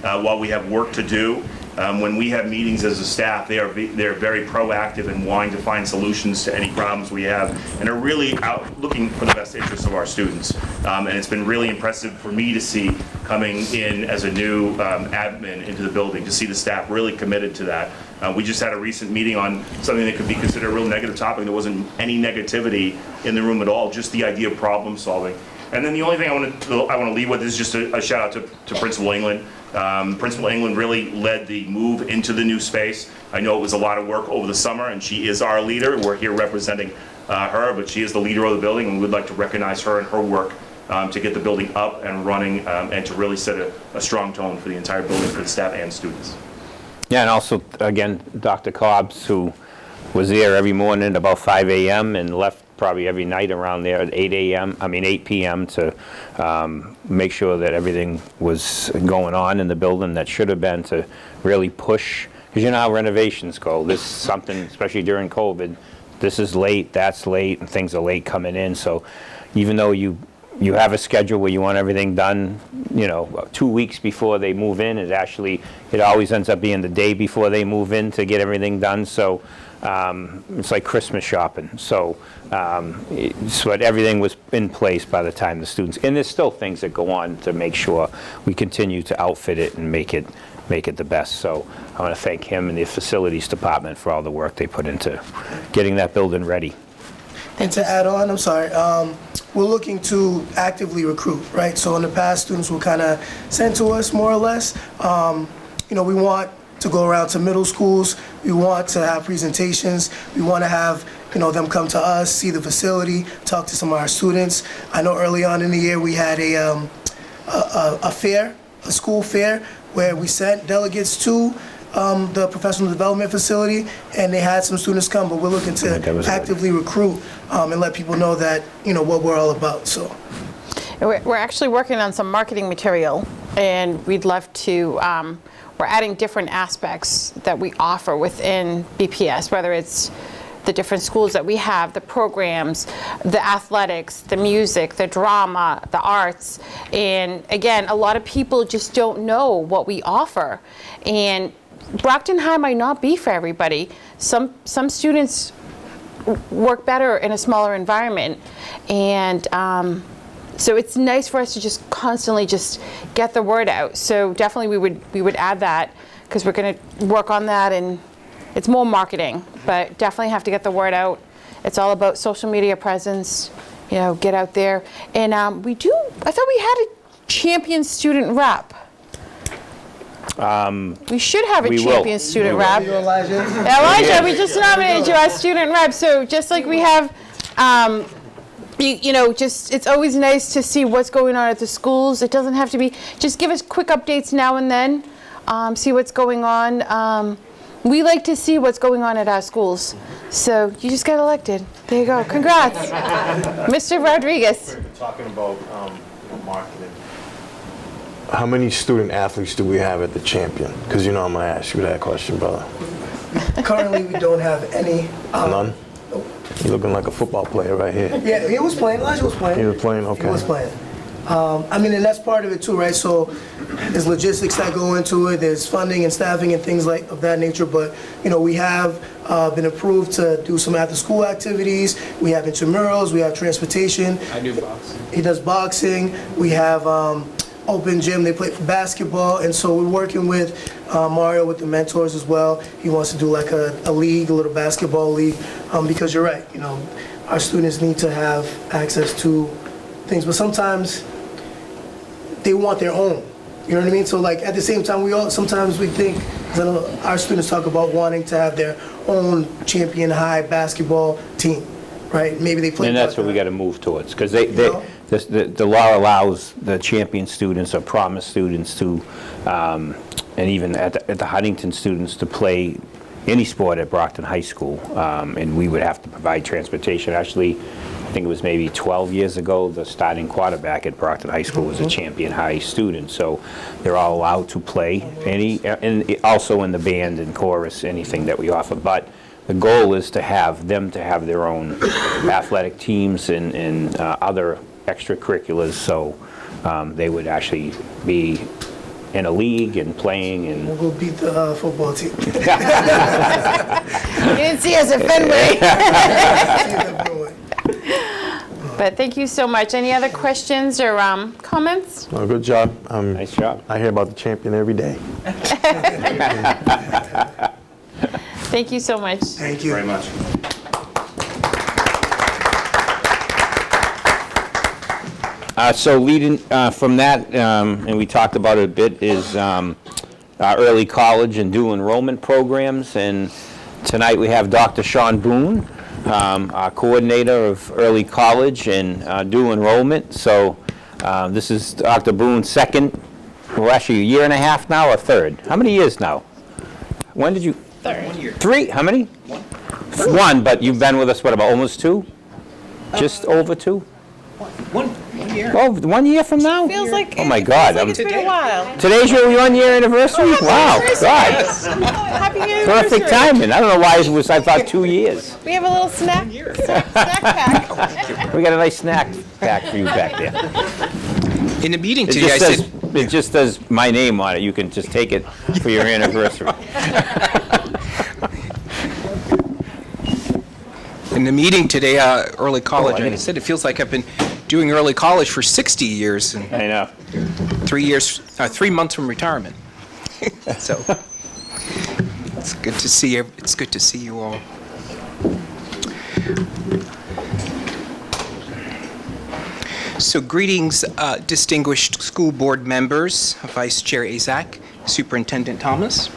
that while we have work to do, when we have meetings as a staff, they're very proactive in wanting to find solutions to any problems we have, and are really out looking for the best interests of our students. And it's been really impressive for me to see coming in as a new admin into the building, to see the staff really committed to that. We just had a recent meeting on something that could be considered a real negative topic. There wasn't any negativity in the room at all, just the idea of problem solving. And then the only thing I want to leave with is just a shout out to Principal England. Principal England really led the move into the new space. I know it was a lot of work over the summer, and she is our leader. We're here representing her, but she is the leader of the building, and we would like to recognize her and her work to get the building up and running, and to really set a strong tone for the entire building, for the staff and students. Yeah, and also, again, Dr. Cobbs, who was there every morning about 5 a.m. and left probably every night around there at 8 p.m. to make sure that everything was going on in the building that should have been, to really push, because you know how renovations go. This is something, especially during COVID, this is late, that's late, and things are late coming in. So even though you have a schedule where you want everything done, you know, 2 weeks before they move in, it always ends up being the day before they move in to get everything done. So it's like Christmas shopping. So everything was in place by the time the students, and there's still things that go on to make sure we continue to outfit it and make it the best. So I want to thank him and the facilities department for all the work they put into getting that building ready. And to add on, I'm sorry, we're looking to actively recruit, right? So in the past, students were kind of sent to us more or less. You know, we want to go around to middle schools. We want to have presentations. We want to have, you know, them come to us, see the facility, talk to some of our students. I know early on in the year we had a fair, a school fair, where we sent delegates to the professional development facility, and they had some students come, but we're looking to actively recruit and let people know that, you know, what we're all about. So We're actually working on some marketing material, and we'd love to, we're adding different aspects that we offer within BPS, whether it's the different schools that we have, the programs, the athletics, the music, the drama, the arts. And again, a lot of people just don't know what we offer. And Brockton High might not be for everybody. Some students work better in a smaller environment. And so it's nice for us to just constantly just get the word out. So definitely we would add that, because we're going to work on that, and it's more marketing, but definitely have to get the word out. It's all about social media presence, you know, get out there. And I thought we had a champion student rep. We should have a champion student rep. Elijah, we just nominated you as student rep. So just like we have, you know, just it's always nice to see what's going on at the schools. It doesn't have to be, just give us quick updates now and then, see what's going on. We like to see what's going on at our schools. So you just got elected. There you go. Congrats. Mr. Rodriguez. Talking about marketing. How many student athletes do we have at the Champion? Because you know I'm going to ask you that question, brother. currently we don't have any. None? You're looking like a football player right here. Yeah, he was playing. Elijah was playing. He was playing, okay. He was playing. I mean, and that's part of it too, right? So there's logistics that go into it. There's funding and staffing and things like of that nature. But you know, we have been approved to do some after-school activities. We have intramurals. We have transportation. I do boxing. He does boxing. We have open gym. They play basketball, and so we're working with Mario with the mentors as well. He wants to do like a league, a little basketball league, because you're right. You know, our students need to have access to things, but sometimes they want their own. You know what I mean? So like at the same time, sometimes we think, our students talk about wanting to have their own Champion High basketball team, right? Maybe they play. And that's what we got to move towards, because the law allows the champion students or promised students to and even at the Huntington students to play any sport at Brockton High School, and we would have to provide transportation. Actually, I think it was maybe 12 years ago, the starting quarterback at Brockton High School was a Champion High student, so they're all allowed to play and also in the band and chorus, anything that we offer. But the goal is to have them to have their own athletic teams and other extracurriculars, so they would actually be in a league and playing and. We'll go beat the football team. You didn't see us at Fenway. But thank you so much. Any other questions or comments? Oh, good job. Nice job. I hear about the champion every day. Thank you so much. Thank you Very much. So leading from that, and we talked about it a bit, is our early college and dual enrollment programs. And tonight we have Dr. Sean Boone, our coordinator of early college and dual enrollment. So this is Dr. Boone's second, well, actually a year and a half now, or third? How many years now? When did you? Third. 1 year. 3? How many? 1. 1, but you've been with us, what, about almost 2? Just over 2? 1 year. Oh, 1 year from now? Feels like, Oh my God. feels like it's been a while. Today's your 1 year anniversary? Wow, God. Happy anniversary. Perfect timing. I don't know why it was, I thought 2 years. We have a little snack pack. We got a nice snack pack for you back there. In the meeting It today, I just said, says, it just says my name on it. You can just take it for your anniversary. in the meeting today, early college, I said it feels like I've been doing early college for 60 years and I know. 3 months from retirement. So it's good to see you. It's good to see you all. So greetings, distinguished school board members, Vice Chair Azak, Superintendent Thomas,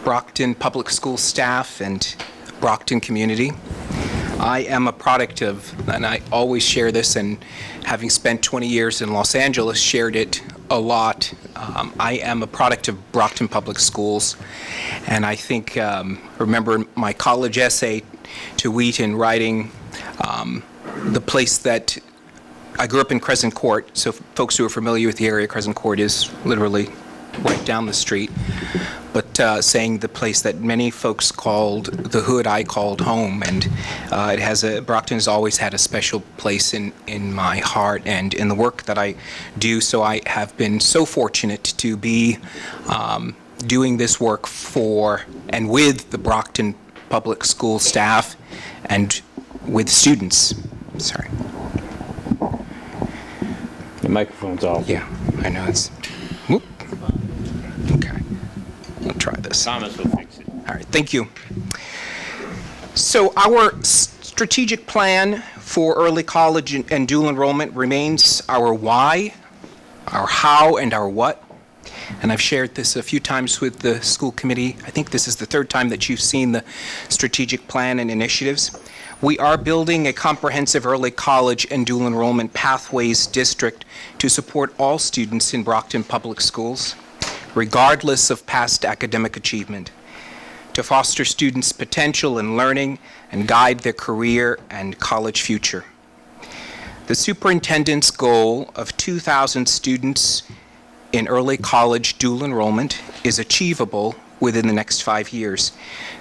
Brockton Public School staff, and Brockton community. I am a product of, and I always share this, and having spent 20 years in Los Angeles, shared it a lot. I am a product of Brockton Public Schools, and I think, remember my college essay to Wheaton writing the place that I grew up in Crescent Court, so folks who are familiar with the area, Crescent Court is literally right down the street, but saying the place that many folks called the hood, I called home, and it has Brockton has always had a special place in my heart and in the work that I do, so I have been so fortunate to be doing this work for and with the Brockton Public School staff and with students. Sorry. The microphone's off. Yeah, I know it's. Whoop. Okay, I'll try this. Thomas will fix it. All right, thank you. So our strategic plan for early college and dual enrollment remains our why, our how, and our what. And I've shared this a few times with the school committee. I think this is the third time that you've seen the strategic plan and initiatives. We are building a comprehensive early college and dual enrollment pathways district to support all students in Brockton Public Schools, regardless of past academic achievement, to foster students' potential in learning and guide their career and college future. The superintendent's goal of 2,000 students in early college dual enrollment is achievable within the next 5 years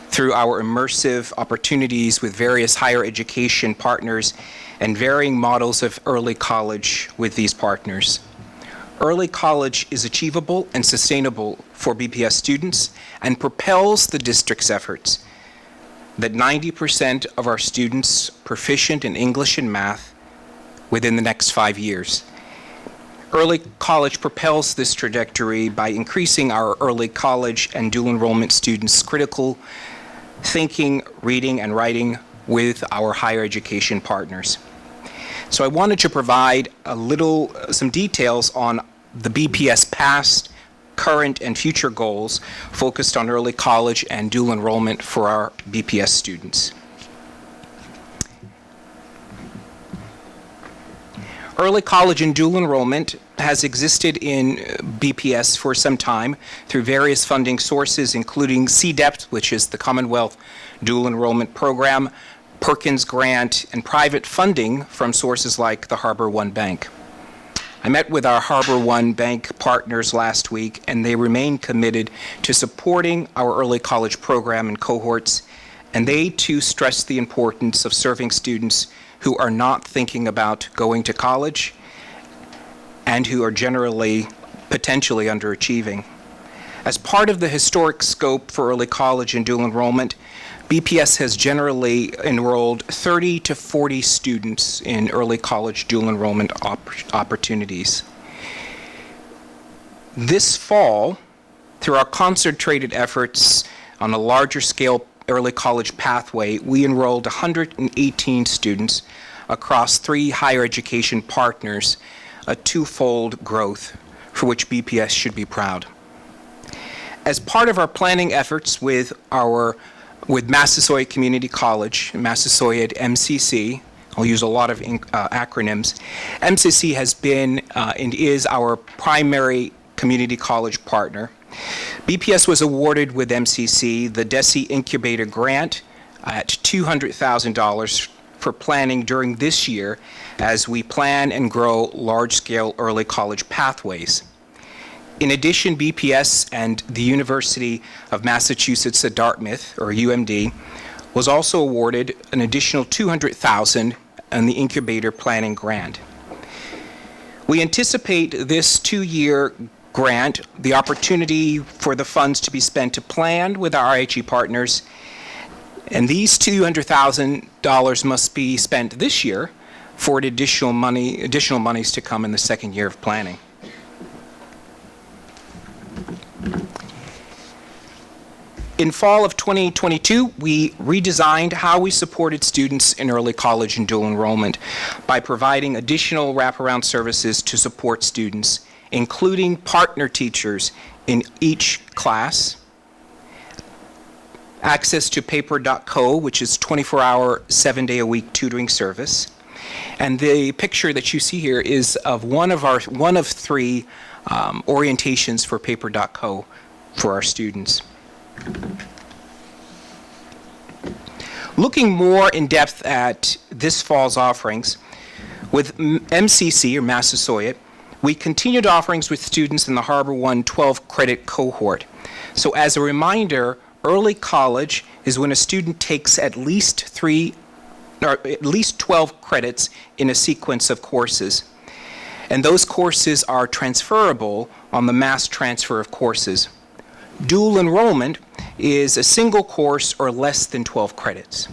through our immersive opportunities with various higher education partners and varying models of early college with these partners. Early college is achievable and sustainable for BPS students and propels the district's efforts. That 90% of our students proficient in English and math within the next 5 years. Early college propels this trajectory by increasing our early college and dual enrollment students' critical thinking, reading, and writing with our higher education partners. So I wanted to provide some details on the BPS past, current, and future goals focused on early college and dual enrollment for our BPS students. Early college and dual enrollment has existed in BPS for some time through various funding sources, including CDEPT, which is the Commonwealth Dual Enrollment Program, Perkins Grant, and private funding from sources like the Harbor One Bank. I met with our Harbor One Bank partners last week, and they remain committed to supporting our early college program and cohorts, and they too stress the importance of serving students who are not thinking about going to college and who are generally potentially underachieving. As part of the historic scope for early college and dual enrollment, BPS has generally enrolled 30 to 40 students in early college dual enrollment opportunities. This fall, through our concentrated efforts on a larger scale early college pathway, we enrolled 118 students across 3 higher education partners, a twofold growth for which BPS should be proud. As part of our planning efforts with Massasoit Community College, Massasoit MCC, I'll use a lot of acronyms, MCC has been and is our primary community college partner. BPS was awarded with MCC the DESE Incubator Grant at $200,000 for planning during this year as we plan and grow large-scale early college pathways. In addition, BPS and the University of Massachusetts at Dartmouth, or UMD, was also awarded an additional $200,000 in the Incubator Planning Grant. We anticipate this 2-year grant the opportunity for the funds to be spent to plan with our IHE partners, and these $200,000 must be spent this year for additional monies to come in the second year of planning. In fall of 2022, we redesigned how we supported students in early college and dual enrollment by providing additional wraparound services to support students, including partner teachers in each class, access to paper.co, which is 24-hour, 7-day-a-week tutoring service. And the picture that you see here is of one of 3 orientations for paper.co for our students. Looking more in depth at this fall's offerings, with MCC, or Massasoit, we continued offerings with students in the Harbor One 12-credit cohort. So as a reminder, early college is when a student takes at least 12 credits in a sequence of courses. And those courses are transferable on the mass transfer of courses. Dual enrollment is a single course or less than 12 credits.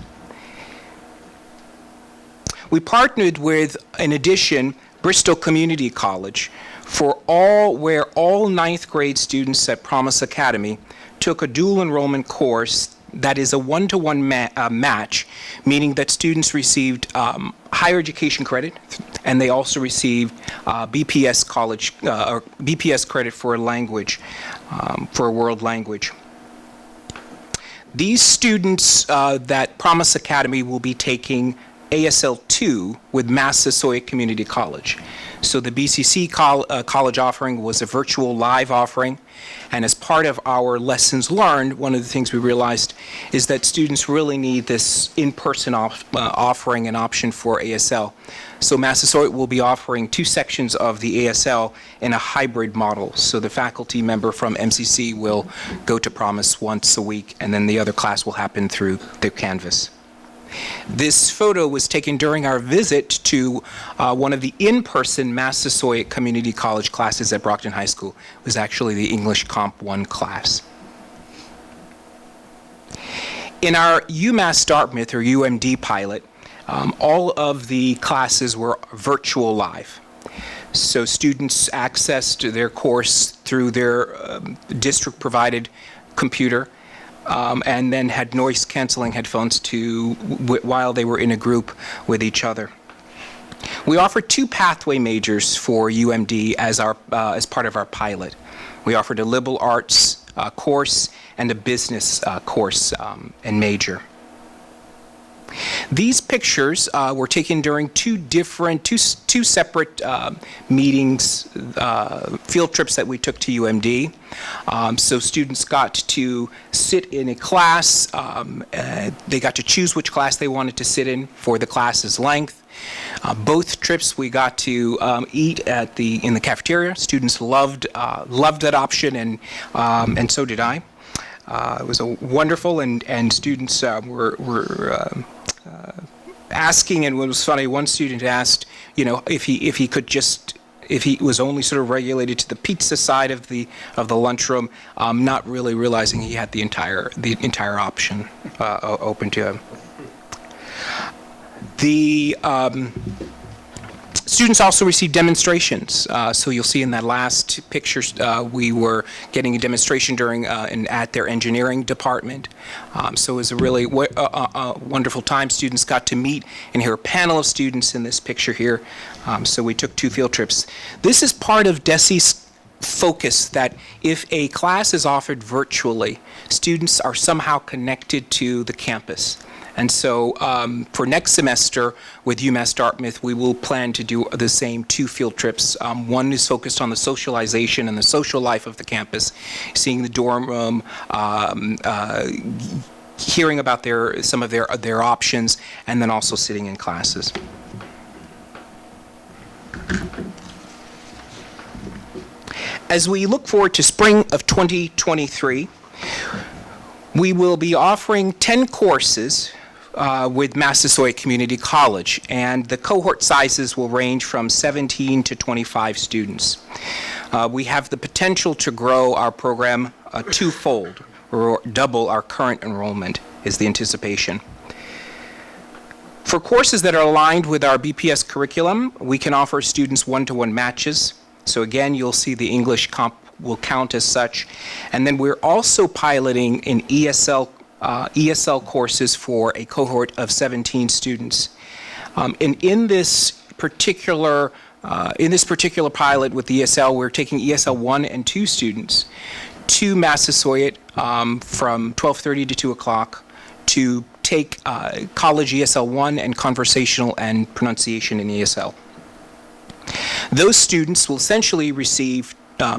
We partnered with, in addition, Bristol Community College where all 9th grade students at Promise Academy took a dual enrollment course that is a one-to-one match, meaning that students received higher education credit, and they also received BPS college or BPS credit for a language, for a world language. These students that Promise Academy will be taking ASL 2 with Massasoit Community College. So the BCC college offering was a virtual live offering, and as part of our lessons learned, one of the things we realized is that students really need this in-person offering and option for ASL. So Massasoit will be offering 2 sections of the ASL in a hybrid model. So the faculty member from MCC will go to Promise once a week, and then the other class will happen through the Canvas. This photo was taken during our visit to one of the in-person Massasoit Community College classes at Brockton High School. It was actually the English Comp 1 class. In our UMass Dartmouth, or UMD pilot, all of the classes were virtual live. So students accessed their course through their district-provided computer, and then had noise-canceling headphones while they were in a group with each other. We offered 2 pathway majors for UMD as part of our pilot. We offered a liberal arts course and a business course and major. These pictures were taken during two separate meetings, field trips that we took to UMD. So students got to sit in a class. They got to choose which class they wanted to sit in for the class's length. Both trips we got to eat in the cafeteria. Students loved that option, and so did I. It was a wonderful, and students were asking, and it was funny. One student asked, if he was only sort of regulated to the pizza side of the lunchroom, not really realizing he had the entire option open to him. The students also received demonstrations. So you'll see in that last picture, we were getting a demonstration at their engineering department. So it was a really wonderful time. Students got to meet and hear a panel of students in this picture here. So we took 2 field trips. This is part of DESE's focus that if a class is offered virtually, students are somehow connected to the campus. And so for next semester with UMass Dartmouth, we will plan to do the same 2 field trips. One is focused on the socialization and the social life of the campus, seeing the dorm room, hearing about some of their options, and then also sitting in classes. As we look forward to spring of 2023, we will be offering 10 courses with Massasoit Community College, and the cohort sizes will range from 17 to 25 students. We have the potential to grow our program twofold, or double our current enrollment is the anticipation. For courses that are aligned with our BPS curriculum, we can offer students one-to-one matches. So again, you'll see the English comp will count as such. And then we're also piloting an ESL courses for a cohort of 17 students. And in this particular pilot with ESL, we're taking ESL 1 and 2 students to Massasoit from 12:30 to 2 o'clock to take college ESL 1 and conversational and pronunciation in ESL. Those students will essentially receive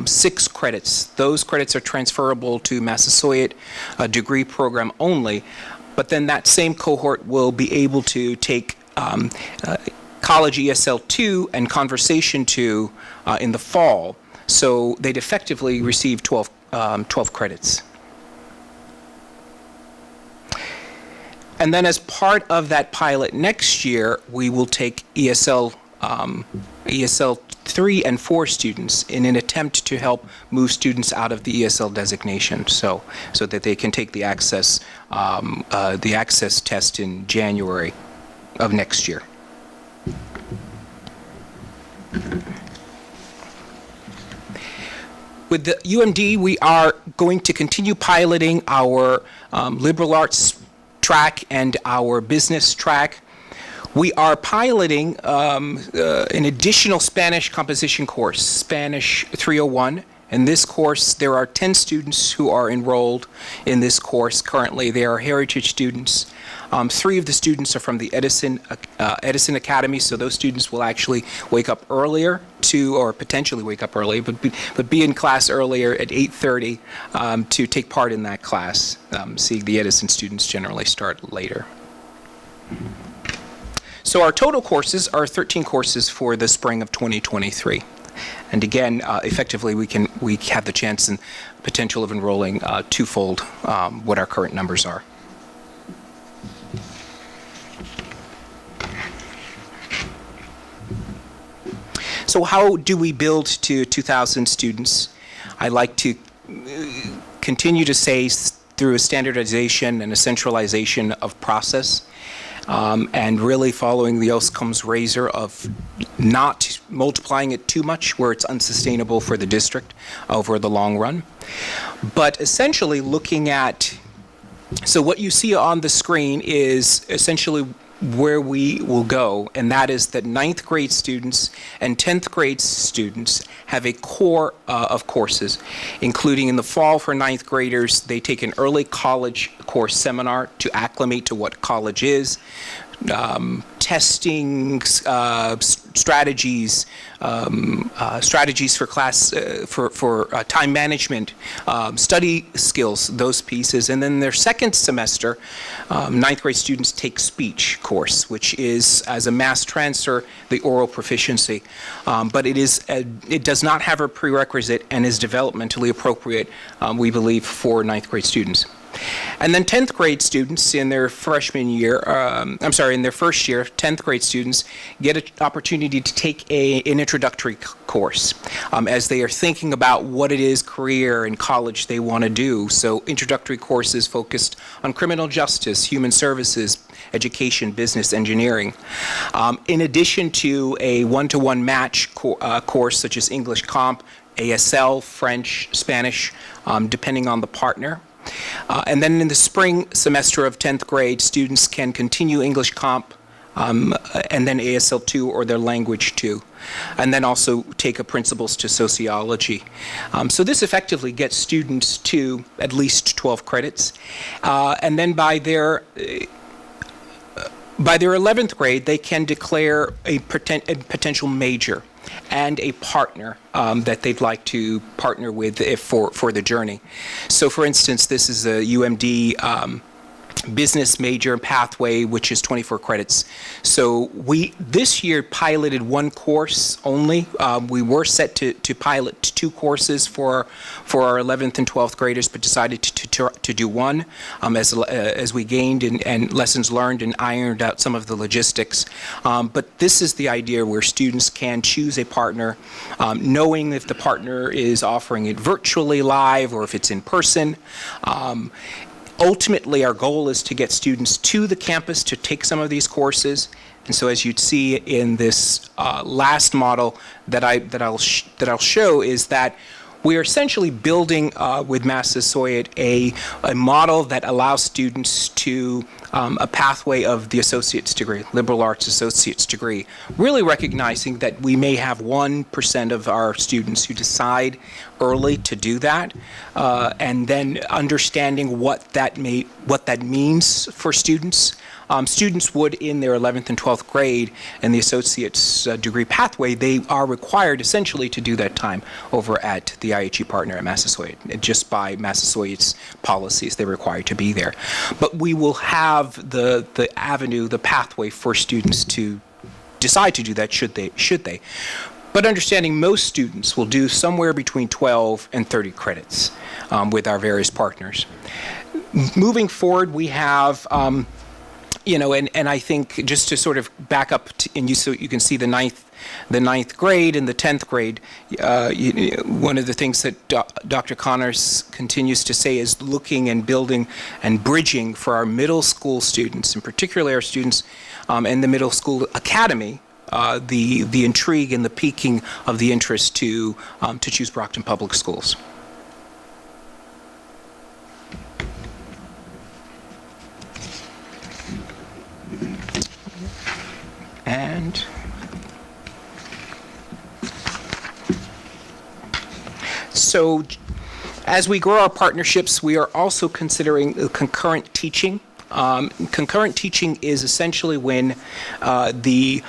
6 credits. Those credits are transferable to Massasoit degree program only, but then that same cohort will be able to take college ESL 2 and conversation 2 in the fall. So they'd effectively receive 12 credits. And then as part of that pilot next year, we will take ESL 3 and 4 students in an attempt to help move students out of the ESL designation, so that they can take the access test in January of next year. With the UMD, we are going to continue piloting our liberal arts track and our business track. We are piloting an additional Spanish composition course, Spanish 301. In this course, there are 10 students who are enrolled in this course currently. They are heritage students. 3 of the students are from the Edison Academy, so those students will actually wake up earlier or potentially wake up early, but be in class earlier at 8:30 to take part in that class. Seeing the Edison students generally start later. So our total courses are 13 courses for the spring of 2023. And again, effectively, we have the chance and potential of enrolling twofold what our current numbers are. So how do we build to 2,000 students? I like to continue to say through a standardization and a centralization of process. And really following the Occam's razor of not multiplying it too much where it's unsustainable for the district over the long run. But essentially looking at, so what you see on the screen is essentially where we will go, and that is that 9th grade students and 10th grade students have a core of courses, including in the fall for 9th graders, they take an early college course seminar to acclimate to what college is, testing strategies, strategies for class, for time management, study skills, those pieces. And then their second semester, 9th grade students take speech course, which is, as a mass transfer, the oral proficiency. But it does not have a prerequisite and is developmentally appropriate, we believe, for 9th grade students. And then 10th grade students in their freshman year, in their first year, 10th grade students get an opportunity to take an introductory course as they are thinking about what it is career and college they want to do. So introductory courses focused on criminal justice, human services, education, business, engineering. In addition to a one-to-one match course such as English Comp, ASL, French, Spanish, depending on the partner. And then in the spring semester of 10th grade, students can continue English Comp and then ASL 2 or their language 2, and then also take a Principles to Sociology. So this effectively gets students to at least 12 credits. And then by their 11th grade, they can declare a potential major and a partner that they'd like to partner with for the journey. So for instance, this is a UMD business major pathway, which is 24 credits. So we this year piloted one course only. We were set to pilot 2 courses for our 11th and 12th graders, but decided to do one as we gained and lessons learned and ironed out some of the logistics. But this is the idea where students can choose a partner, knowing if the partner is offering it virtually live or if it's in person. Ultimately, our goal is to get students to the campus to take some of these courses. And so, as you'd see in this last model that I'll show, is that we are essentially building with Massasoit a model that allows students to a pathway of the associate's degree, liberal arts associate's degree, really recognizing that we may have 1% of our students who decide early to do that, and then understanding what that means for students. Students would, in their 11th and 12th grade in the associate's degree pathway, they are required essentially to do that time over at the IHE partner at Massasoit. Just by Massasoit's policies, they're required to be there. But we will have the avenue, the pathway for students to decide to do that should they. But understanding most students will do somewhere between 12 and 30 credits with our various partners. Moving forward, we have and I think just to sort of back up so you can see the ninth grade and the 10th grade, one of the things that Dr. Connors continues to say is looking and building and bridging for our middle school students, and particularly our students in the middle school academy, the intrigue and the piquing of the interest to choose Brockton Public Schools. And so as we grow our partnerships, we are also considering concurrent teaching. Concurrent teaching is essentially when the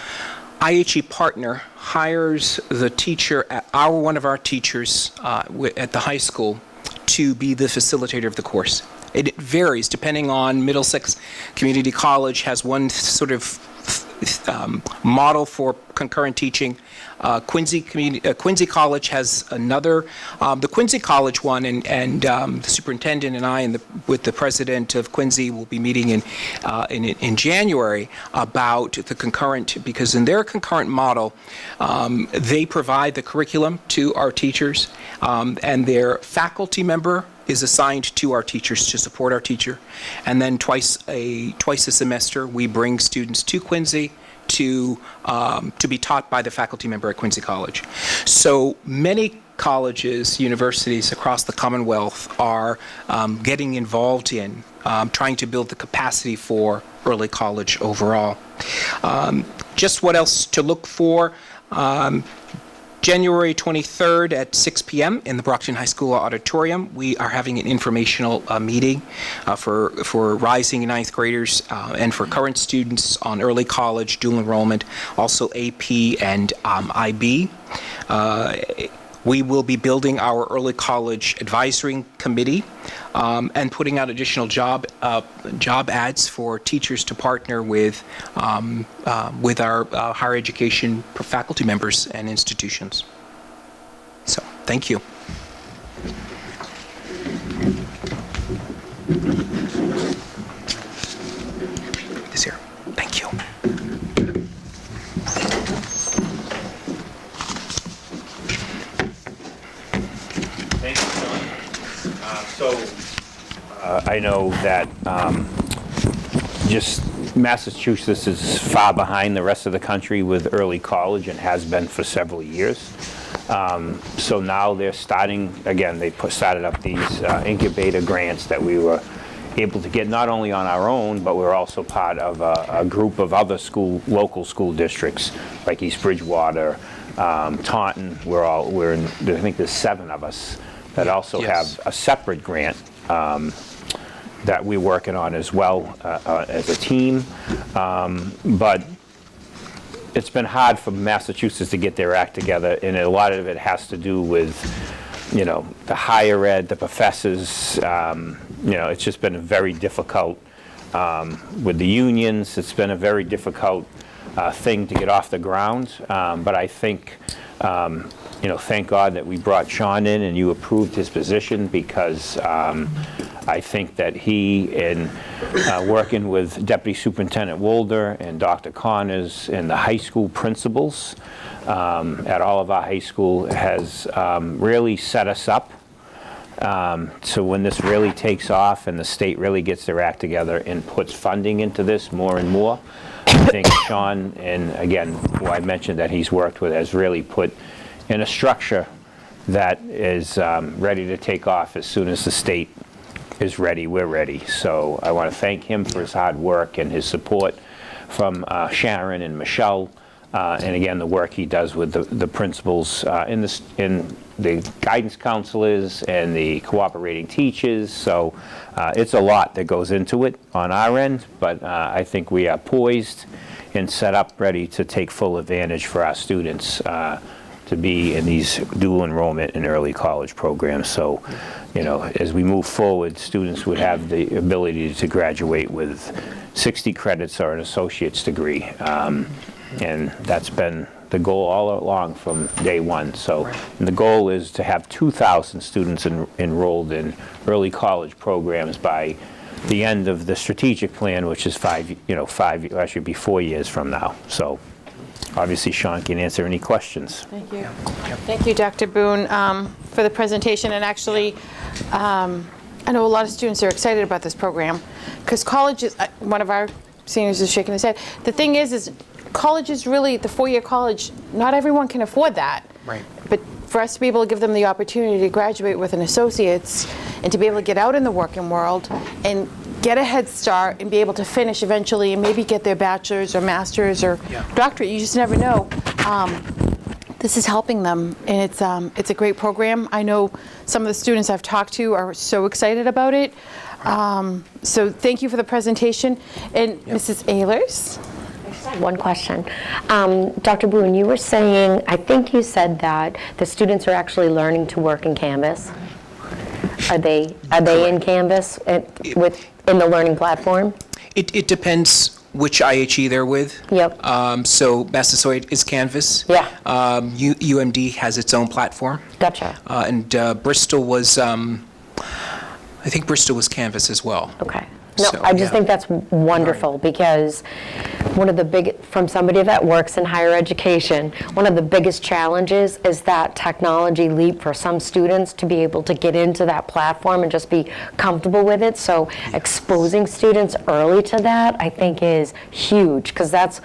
IHE partner hires the teacher, one of our teachers at the high school, to be the facilitator of the course. It varies depending on Middlesex Community College has one sort of model for concurrent teaching. Quincy College has another. The Quincy College one, and the superintendent and I, with the president of Quincy, will be meeting in January about the concurrent, because in their concurrent model, they provide the curriculum to our teachers, and their faculty member is assigned to our teachers to support our teacher, and then twice a semester we bring students to Quincy to be taught by the faculty member at Quincy College. So many colleges, universities across the Commonwealth are getting involved in trying to build the capacity for early college overall. Just what else to look for? January 23rd at 6 p.m. in the Brockton High School auditorium, we are having an informational meeting for rising ninth graders and for current students on early college, dual enrollment, also AP and IB. We will be building our early college advisory committee and putting out additional job ads for teachers to partner with our higher education faculty members and institutions. So, thank you. This here. Thank you. Thank you, Sean. I know that just Massachusetts is far behind the rest of the country with early college and has been for several years. So now they're starting, again, they started up these incubator grants that we were able to get not only on our own, but we're also part of a group of other local school districts like East Bridgewater, Taunton. We're in, I think there's 7 of us that also have a separate grant that we're working on as well as a team. But it's been hard for Massachusetts to get their act together, and a lot of it has to do with, the higher ed, the professors. It's just been very difficult with the unions. It's been a very difficult thing to get off the ground. But I think, thank God that we brought Sean in and you approved his position, because I think that he, in working with Deputy Superintendent Wolder and Dr. Connors and the high school principals at all of our high school, has really set us up. So when this really takes off and the state really gets their act together and puts funding into this more and more, I think Sean, and again, who I mentioned that he's worked with, has really put in a structure that is ready to take off as soon as the state is ready. We're ready. So I want to thank him for his hard work and his support from Sharon and Michelle, and again, the work he does with the principals in the guidance counselors and the cooperating teachers. So it's a lot that goes into it on our end, but I think we are poised and set up ready to take full advantage for our students to be in these dual enrollment and early college programs. So, as we move forward, students would have the ability to graduate with 60 credits or an associate's degree. And that's been the goal all along from day one. So and the goal is to have 2,000 students enrolled in early college programs by the end of the strategic plan, which is 4 years from now. So obviously Sean can answer any questions. Thank you. Thank you, Dr. Boone, for the presentation. And actually, I know a lot of students are excited about this program because college is, one of our seniors is shaking his head. The thing is college is really, the 4-year college, not everyone can afford that. Right. But for us to be able to give them the opportunity to graduate with an associate's and to be able to get out in the working world and get a head start and be able to finish eventually and maybe get their bachelor's or master's or doctorate, you just never know. This is helping them, and it's a great program. I know some of the students I've talked to are so excited about it. So thank you for the presentation. And Mrs. Ehlers? One question. Dr. Boone, you were saying, I think you said that the students are actually learning to work in Canvas. Are they in Canvas in the learning platform? It depends which IHE they're with. Yep. So Massasoit is Canvas. Yeah. UMD has its own platform. Gotcha. And Bristol was, I think Bristol was Canvas as well. Okay. No, So, I just think that's wonderful because from somebody that works in higher education, one of the biggest challenges is that technology leap for some students to be able to get into that platform and just be comfortable with it. So exposing students early to that, I think, is huge, because that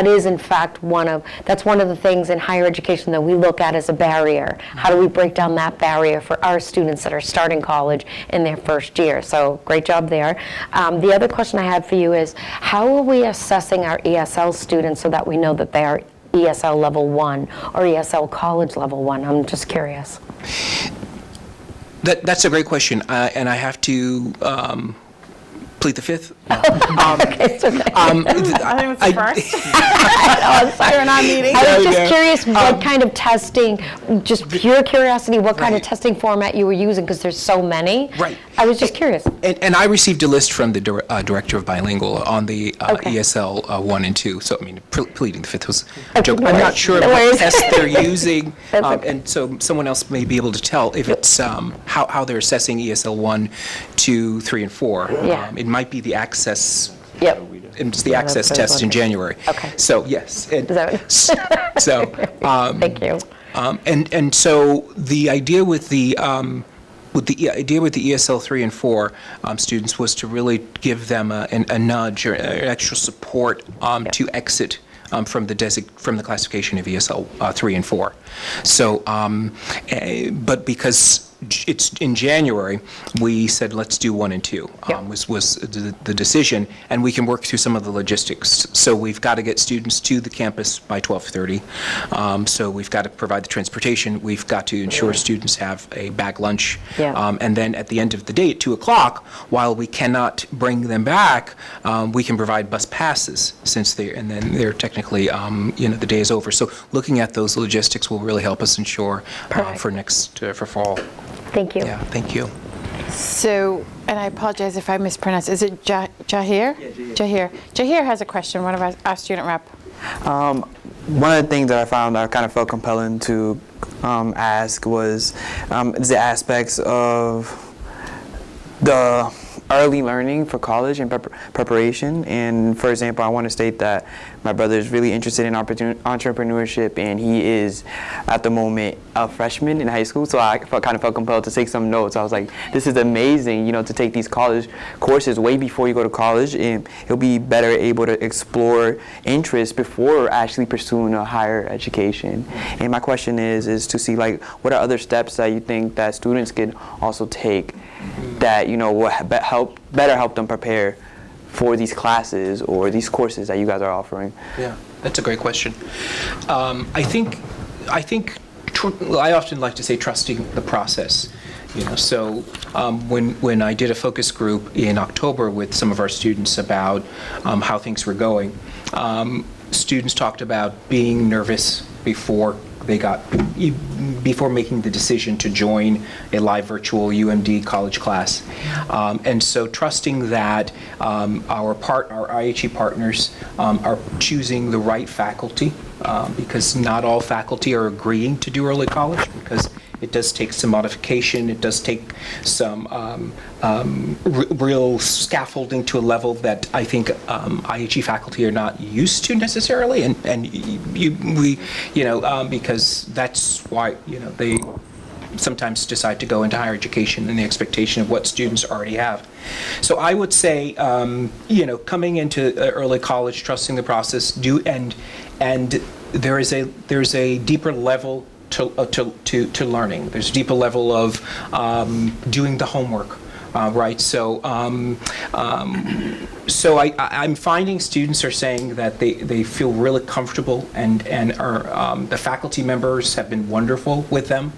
is in fact one of the things in higher education that we look at as a barrier. How do we break down that barrier for our students that are starting college in their first year? So great job there. The other question I had for you is, how are we assessing our ESL students so that we know that they are ESL level 1 or ESL college level 1? I'm just curious. That's a great question, and I have to plead the fifth. Okay, it's okay. I think it's the first. I'm sorry, we're not meeting. I was just curious what kind of testing, just pure curiosity, what kind of testing format you were using, because there's so many. Right. I was just curious. And I received a list from the director of bilingual on the ESL 1 and 2. So, I mean, pleading the fifth was a joke. I'm not sure what test they're using, and so someone else may be able to tell if it's how they're assessing ESL 1, 2, 3, and 4. Yeah. It might be the access. Yep. It's the access test in January. Okay. So yes. Is that So. Thank you. And so the idea with the ESL 3 and 4 students was to really give them a nudge or extra support to exit from the classification of ESL 3 and 4. So, but because it's in January, we said let's do 1 and 2. Was the decision, and we can work through some of the logistics. So we've got to get students to the campus by 12:30. So we've got to provide the transportation. We've got to ensure students have a bag lunch, and then at the end of the day at 2 o'clock, while we cannot bring them back, we can provide bus passes since they're technically the day is over. So looking at those logistics will really help us ensure for fall. Thank you. Yeah, thank you. So, and I apologize if I mispronounce. Is it Jahir? Yeah, Jahir. Jahir has a question, one of our student rep. One of the things that I found I kind of felt compelling to ask was the aspects of the early learning for college and preparation. And for example, I want to state that my brother is really interested in entrepreneurship, and he is at the moment a freshman in high school. So I kind of felt compelled to take some notes. I was like, this is amazing, to take these college courses way before you go to college, and he'll be better able to explore interests before actually pursuing a higher education. And my question is to see, like, what are other steps that you think that students could also take that will better help them prepare for these classes or these courses that you guys are offering? Yeah, that's a great question. I think I often like to say trusting the process. So when I did a focus group in October with some of our students about how things were going, students talked about being nervous before making the decision to join a live virtual UMD college class. And so trusting that our IHE partners are choosing the right faculty, because not all faculty are agreeing to do early college, because it does take some modification. It does take some real scaffolding to a level that I think IHE faculty are not used to necessarily, because that's why they sometimes decide to go into higher education in the expectation of what students already have. So I would say, coming into early college, trusting the process, and there's a deeper level to learning. There's a deeper level of doing the homework, right? So I'm finding students are saying that they feel really comfortable, and are the faculty members have been wonderful with them.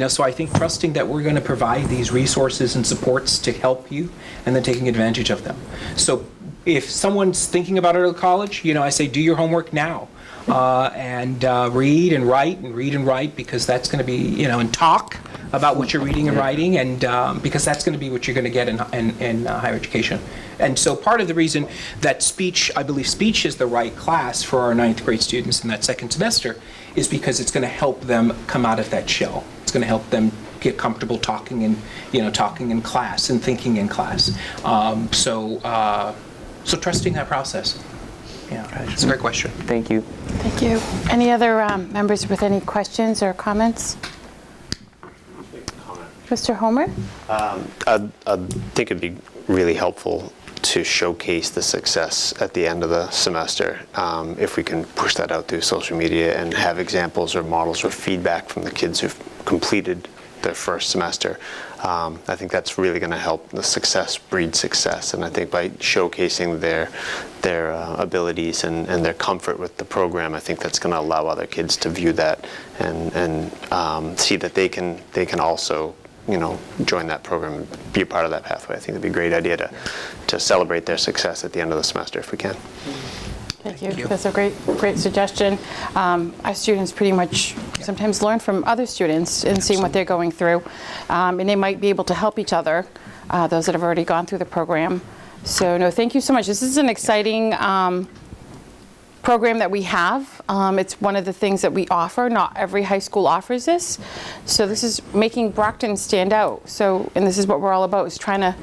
So I think trusting that we're going to provide these resources and supports to help you, and then taking advantage of them. So if someone's thinking about early college, I say do your homework now. And read and write, because that's going to be, and talk about what you're reading and writing, and because that's going to be what you're going to get in higher education. And so part of the reason that I believe speech is the right class for our 9th grade students in that second semester, is because it's going to help them come out of that shell. It's going to help them get comfortable talking in class and thinking in class. So trusting that process. Yeah, it's a great question. Thank you. Thank you. Any other members with any questions or comments? Mr. Homer? I think it'd be really helpful to showcase the success at the end of the semester, if we can push that out through social media and have examples or models or feedback from the kids who've completed their first semester. I think that's really going to help the success breed success, and I think by showcasing their abilities and their comfort with the program, I think that's going to allow other kids to view that and see that they can also, you know, join that program and be a part of that pathway. I think it'd be a great idea to celebrate their success at the end of the semester if we can. Thank you. That's a great suggestion. Our students pretty much sometimes learn from other students and seeing what they're going through, and they might be able to help each other, those that have already gone through the program. So no, thank you so much. This is an exciting program that we have. It's one of the things that we offer. Not every high school offers this. So this is making Brockton stand out. So, and this is what we're all about, is trying to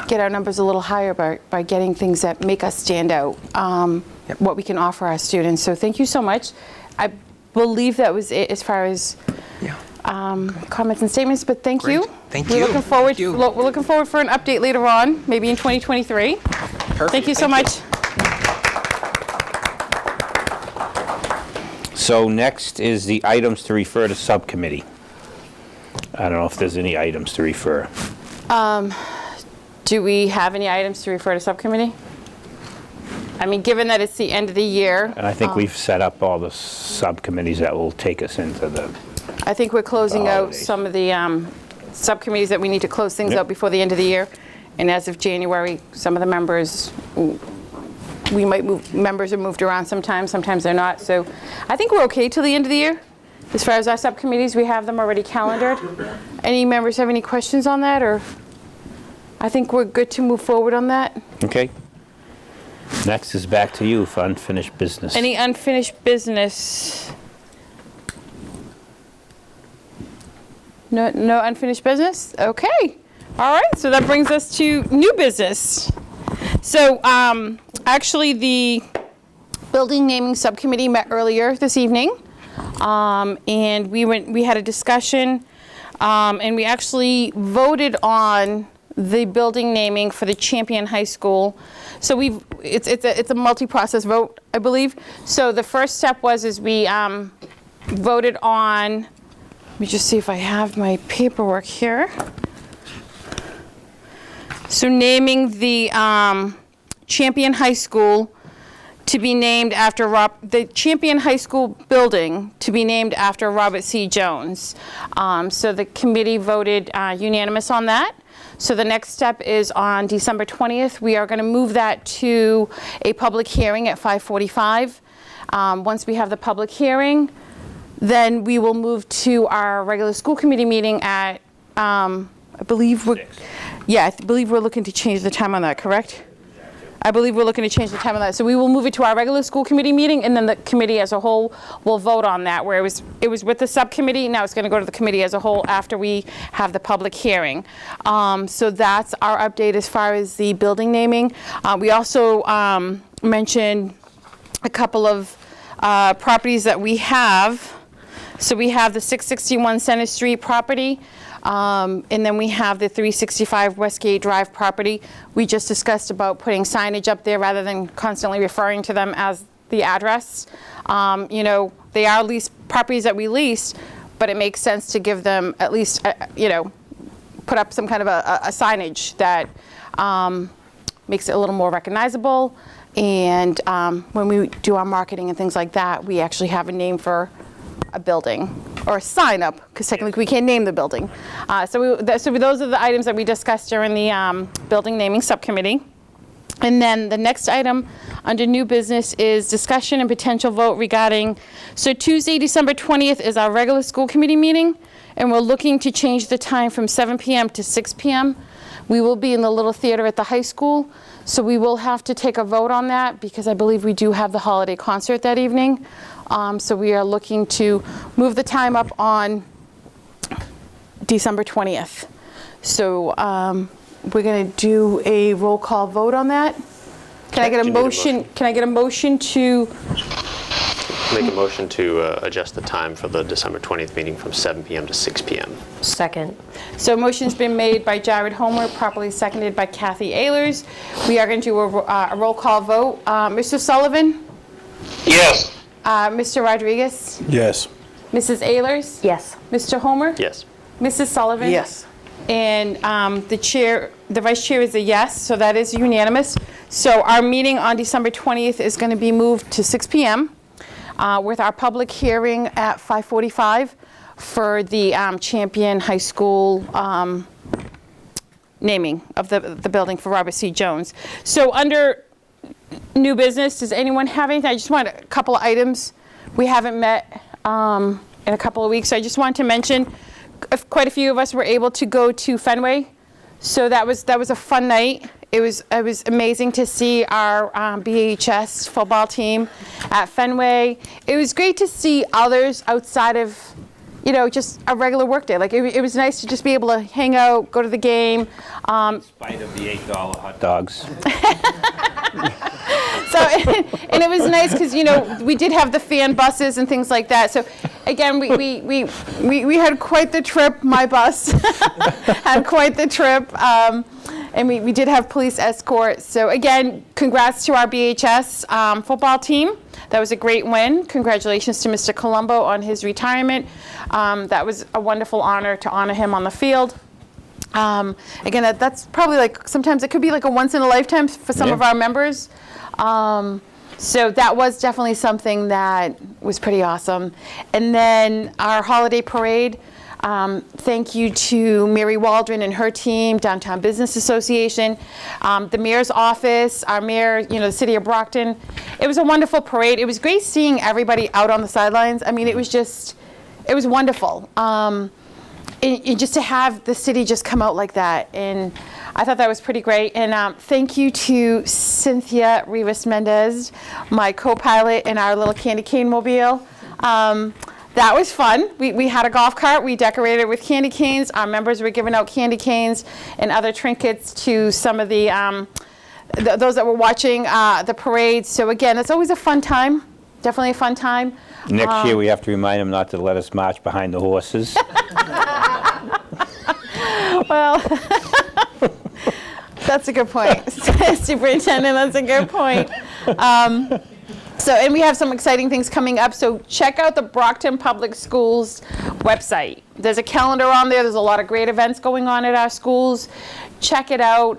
get our numbers a little higher by getting things that make us stand out, what we can offer our students. So thank you so much. I believe that was it as far as comments and statements, but thank you. Thank We're you. looking forward, Thank you. we're looking forward for an update later on, maybe in 2023. Perfect. Thank you so much. So next is the items to refer to subcommittee. I don't know if there's any items to refer. Do we have any items to refer to subcommittee? I mean, given that it's the end of the year. And I think we've set up all the subcommittees that will take us into the, I think we're closing out holidays. some of the subcommittees that we need to close things Yep. out before the end of the year. And as of January, some of the members, we might move, members are moved around sometimes they're not. So I think we're okay till the end of the year. As far as our subcommittees, we have them already calendared. Any members have any questions on that, or? I think we're good to move forward on that. okay? Next is back to you for unfinished business. Any unfinished business? No unfinished business? Okay. All right, so that brings us to new business. So actually the building naming subcommittee met earlier this evening, and we had a discussion, and we actually voted on the building naming for the Champion High School. So it's a multi-process vote, I believe. So the first step was we voted on, let me just see if I have my paperwork here. So naming the Champion High School to be named after the Champion High School building to be named after Robert C. Jones. So the committee voted unanimous on that. So the next step is on December 20th. We are going to move that to a public hearing at 5:45. Once we have the public hearing, then we will move to our regular school committee meeting at, I believe we're looking to change the time on that, correct? I believe we're looking to change the time on that. So we will move it to our regular school committee meeting, and then the committee as a whole will vote on that, where it was with the subcommittee. Now it's going to go to the committee as a whole after we have the public hearing. So that's our update as far as the building naming. We also mentioned a couple of properties that we have. So we have the 661 Center Street property. And then we have the 365 Westgate Drive property. We just discussed about putting signage up there rather than constantly referring to them as the address. You know, they are leased properties that we leased, but it makes sense to give them at least, you know, put up some kind of a signage that makes it a little more recognizable. And when we do our marketing and things like that, we actually have a name for a building, or a sign up, because technically we can't name the building. So those are the items that we discussed during the building naming subcommittee. And then the next item under new business is discussion and potential vote regarding, so Tuesday, December 20th is our regular school committee meeting, and we're looking to change the time from 7 p.m. to 6 p.m. We will be in the little theater at the high school, so we will have to take a vote on that because I believe we do have the holiday concert that evening. So we are looking to move the time up on December 20th. So we're going to do a roll call vote on that. Can I get a Do you need a motion? motion? Can I get a motion to, Make a motion to adjust the time for the December 20th meeting from 7 p.m. to 6 p.m. Second. so a motion's been made by Jared Homer, properly seconded by Kathy Ehlers. We are going to do a roll call vote. Mr. Sullivan? Yes. Mr. Rodriguez? Yes. Mrs. Ehlers? Yes. Mr. Homer? Yes. Mrs. Sullivan? Yes. And the vice chair is a yes, so that is unanimous. So our meeting on December 20th is going to be moved to 6 p.m. With our public hearing at 5:45 for the Champion High School naming of the building for Robert C. Jones. So under new business, does anyone have anything? I just want a couple of items. We haven't met in a couple of weeks, so I just wanted to mention quite a few of us were able to go to Fenway. So that was a fun night. It was amazing to see our BHS football team at Fenway. It was great to see others outside of, just a regular work day. Like it was nice to just be able to hang out, go to the game. In spite of the $8 hot dogs. So, and it was nice because, we did have the fan buses and things like that. So again, we had quite the trip. My bus had quite the trip. And we did have police escort. So again, congrats to our BHS football team. That was a great win. Congratulations to Mr. Colombo on his retirement. That was a wonderful honor to honor him on the field. Again, that's probably sometimes it could be like a once in a lifetime for some of our members. So that was definitely something that was pretty awesome. And then our holiday parade, thank you to Mary Waldron and her team, Downtown Business Association, the mayor's office, our mayor, the city of Brockton. It was a wonderful parade. It was great seeing everybody out on the sidelines. I mean, it was wonderful. And just to have the city just come out like that. And I thought that was pretty great. And thank you to Cynthia Rivas-Mendez, my co-pilot in our little candy cane mobile. That was fun. We had a golf cart. We decorated it with candy canes. Our members were giving out candy canes and other trinkets to some of the those that were watching the parade. So again, it's always a fun time. Definitely a fun time. Next year, we have to remind them not to let us march behind the horses. Well, that's a good point. Superintendent, that's a good point. And we have some exciting things coming up. So check out the Brockton Public Schools website. There's a calendar on there. There's a lot of great events going on at our schools. Check it out.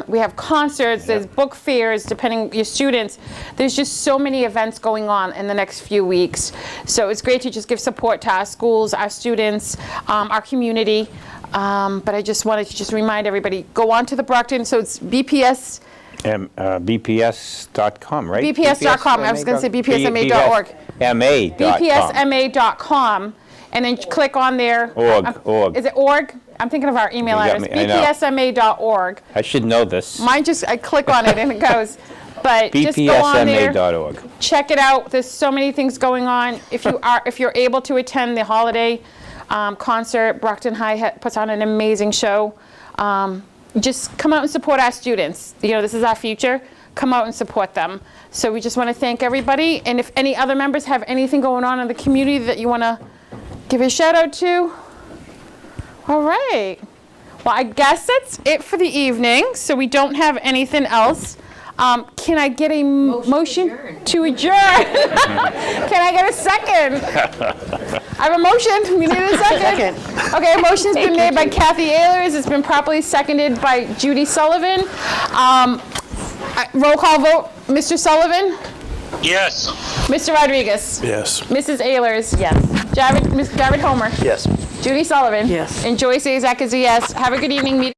We have concerts. There's book fairs, depending your students. There's just so many events going on in the next few weeks. So it's great to just give support to our schools, our students, our community. But I just wanted to just remind everybody, go on to the Brockton. So it's BPS. BPS.com, right? BPS.com. I was going to say BPSMA.org. BPSMA.com. And then click on there. Org. Is it org? I'm thinking of our email address. BPSMA.org. I should know this. Mine I click on it and it goes. But just go on there. BPSMA.org. Check it out. There's so many things going on. If you're able to attend the holiday concert, Brockton High puts on an amazing show. Just come out and support our students. This is our future. Come out and support them. So we just want to thank everybody. And if any other members have anything going on in the community that you want to give a shout out to, all right. Well, I guess that's it for the evening. So we don't have anything else. Can I get a motion to adjourn? Can I get a second? I have a motion. We need a second. Okay, a motion's been made by Kathy Ehlers. It's been properly seconded by Judy Sullivan. Roll call vote. Mr. Sullivan? Yes. Mr. Rodriguez? Yes. Mrs. Ehlers? Yes. Jared Homer? Yes. Judy Sullivan? Yes. And Joyce Azak is a yes. Have a good evening.